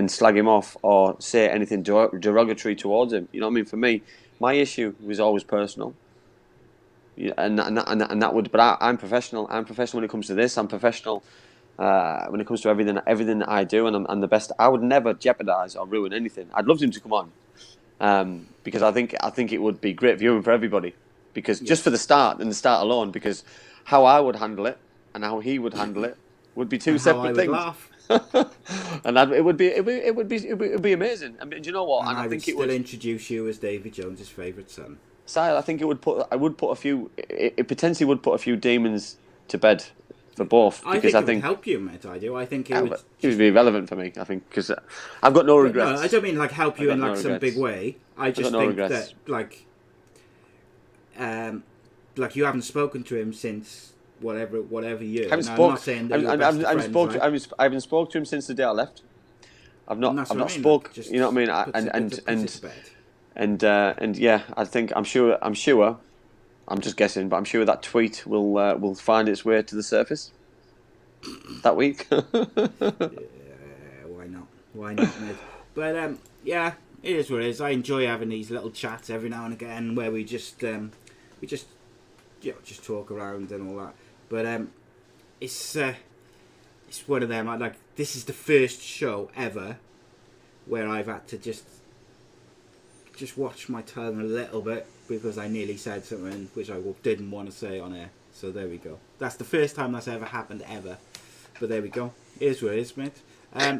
slag him off or say anything derogatory towards him. You know what I mean? For me, my issue was always personal. And that would, but I'm professional. I'm professional when it comes to this. I'm professional when it comes to everything that I do, and I'm the best. I would never jeopardise or ruin anything. I'd love him to come on, because I think it would be great viewing for everybody. Because just for the start alone, because how I would handle it and how he would handle it would be two separate things. Laugh. And it would be amazing. I mean, do you know what? And I think would still introduce you as David Jones's favourite son. So I think it potentially would put a few demons to bed for both. Because I think it would help you, mate. I think it would be relevant for me. I think because I've got no regrets. No, I don't mean like help you in like some big way. I just think that like you haven't spoken to him since whatever year. I haven't spoke to him since the day I left. I've not spoke. You know what I mean? And yeah, I'm sure. I'm just guessing, but I'm sure that tweet will find its way to the surface that week. Yeah, why not, mate? But yeah, it is what it is. I enjoy having these little chats every now and again where we just talk around and all that. But it's one of them. This is the first show ever where I've had to just watch my tongue a little bit because I nearly said something which I didn't want to say on air. So there we go. That's the first time that's ever happened ever. But there we go. It is what it is, mate.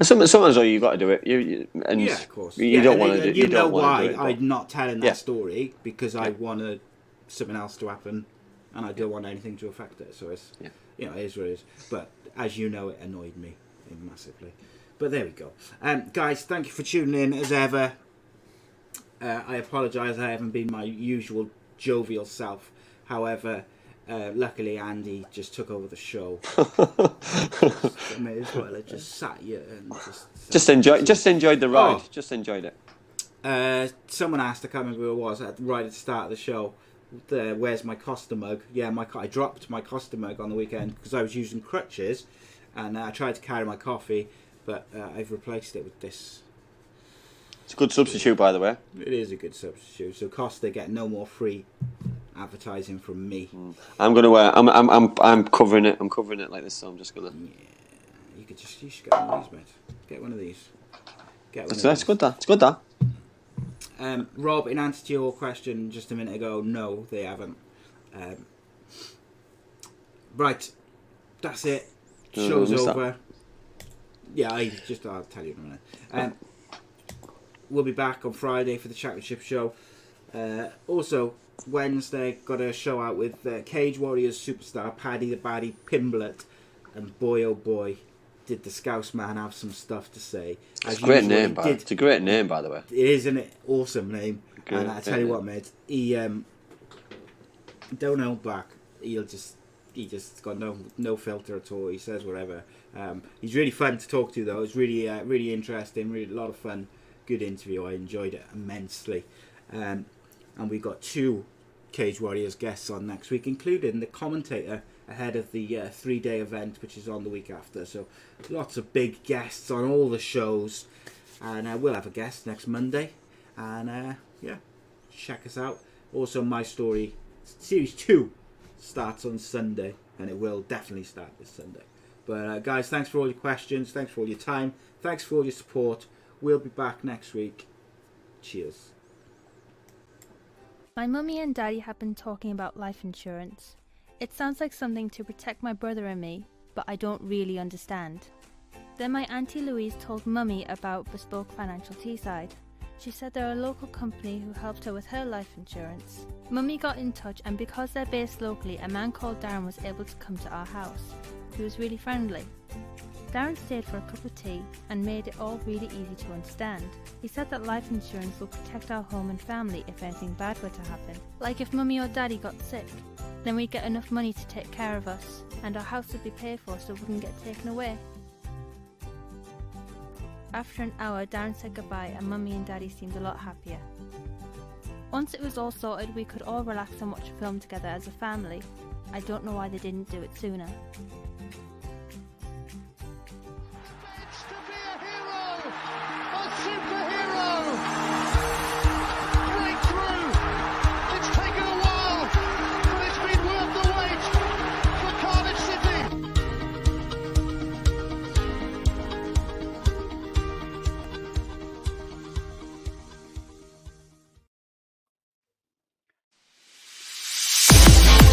Sometimes you've got to do it. Yeah, of course. You don't want to do it. You know why I'm not telling that story, because I wanted something else to happen and I don't want anything to affect it. So it's it is what it is. But as you know, it annoyed me massively. But there we go. Guys, thank you for tuning in as ever. I apologise I haven't been my usual jovial self. However, luckily Andy just took over the show. I may as well have just sat here and just enjoyed the ride. Oh. Just enjoyed it. Someone asked, I can't remember who it was, right at the start of the show, where's my Costa mug? Yeah, I dropped my Costa mug on the weekend because I was using crutches, and I tried to carry my coffee, but I've replaced it with this. It's a good substitute, by the way. It is a good substitute. So Costa get no more free advertising from me. I'm gonna wear. I'm covering it. I'm covering it like this. So I'm just gonna. Yeah, you should get one of these, mate. Get one of these. That's good. It's good. Rob, in answer to your question just a minute ago, no, they haven't. Right, that's it. Show's over. Yeah, I'll tell you in a minute. We'll be back on Friday for the championship show. Also, Wednesday, got a show out with Cage Warriors superstar Paddy the Baddy Pimblett. And boy, oh boy, did the Scouse man have some stuff to say. It's a great name, by It's a great name, by the way. It is an awesome name. And I tell you what, mate, he don't hold back. He just got no filter at all. He says whatever. He's really fun to talk to, though. It's really really interesting. Really a lot of fun. Good interview. I enjoyed it immensely. And we got 2 Cage Warriors guests on next week, including the commentator ahead of the 3-day event, which is on the week after. So lots of big guests on all the shows, and we'll have a guest next Monday. And check us out. Also, My Story Series 2 starts on Sunday, and it will definitely start this Sunday. But guys, thanks for all your questions, thanks for all your time, thanks for all your support. We'll be back next week. Cheers. My mummy and daddy have been talking about life insurance. It sounds like something to protect my brother and me, but I don't really understand. Then my Auntie Louise told Mummy about Bespoke Financial Teesside. She said they're a local company who helped her with her life insurance. Mummy got in touch, and because they're based locally, a man called Darren was able to come to our house. He was really friendly. Darren stayed for a cup of tea and made it all really easy to understand. He said that life insurance will protect our home and family if anything bad were to happen. Like if Mummy or Daddy got sick, then we'd get enough money to take care of us, and our house would be paid for so it wouldn't get taken away. After an hour, Darren said goodbye and Mummy and Daddy seemed a lot happier. Once it was all sorted, we could all relax and watch a film together as a family. I don't know why they didn't do it sooner.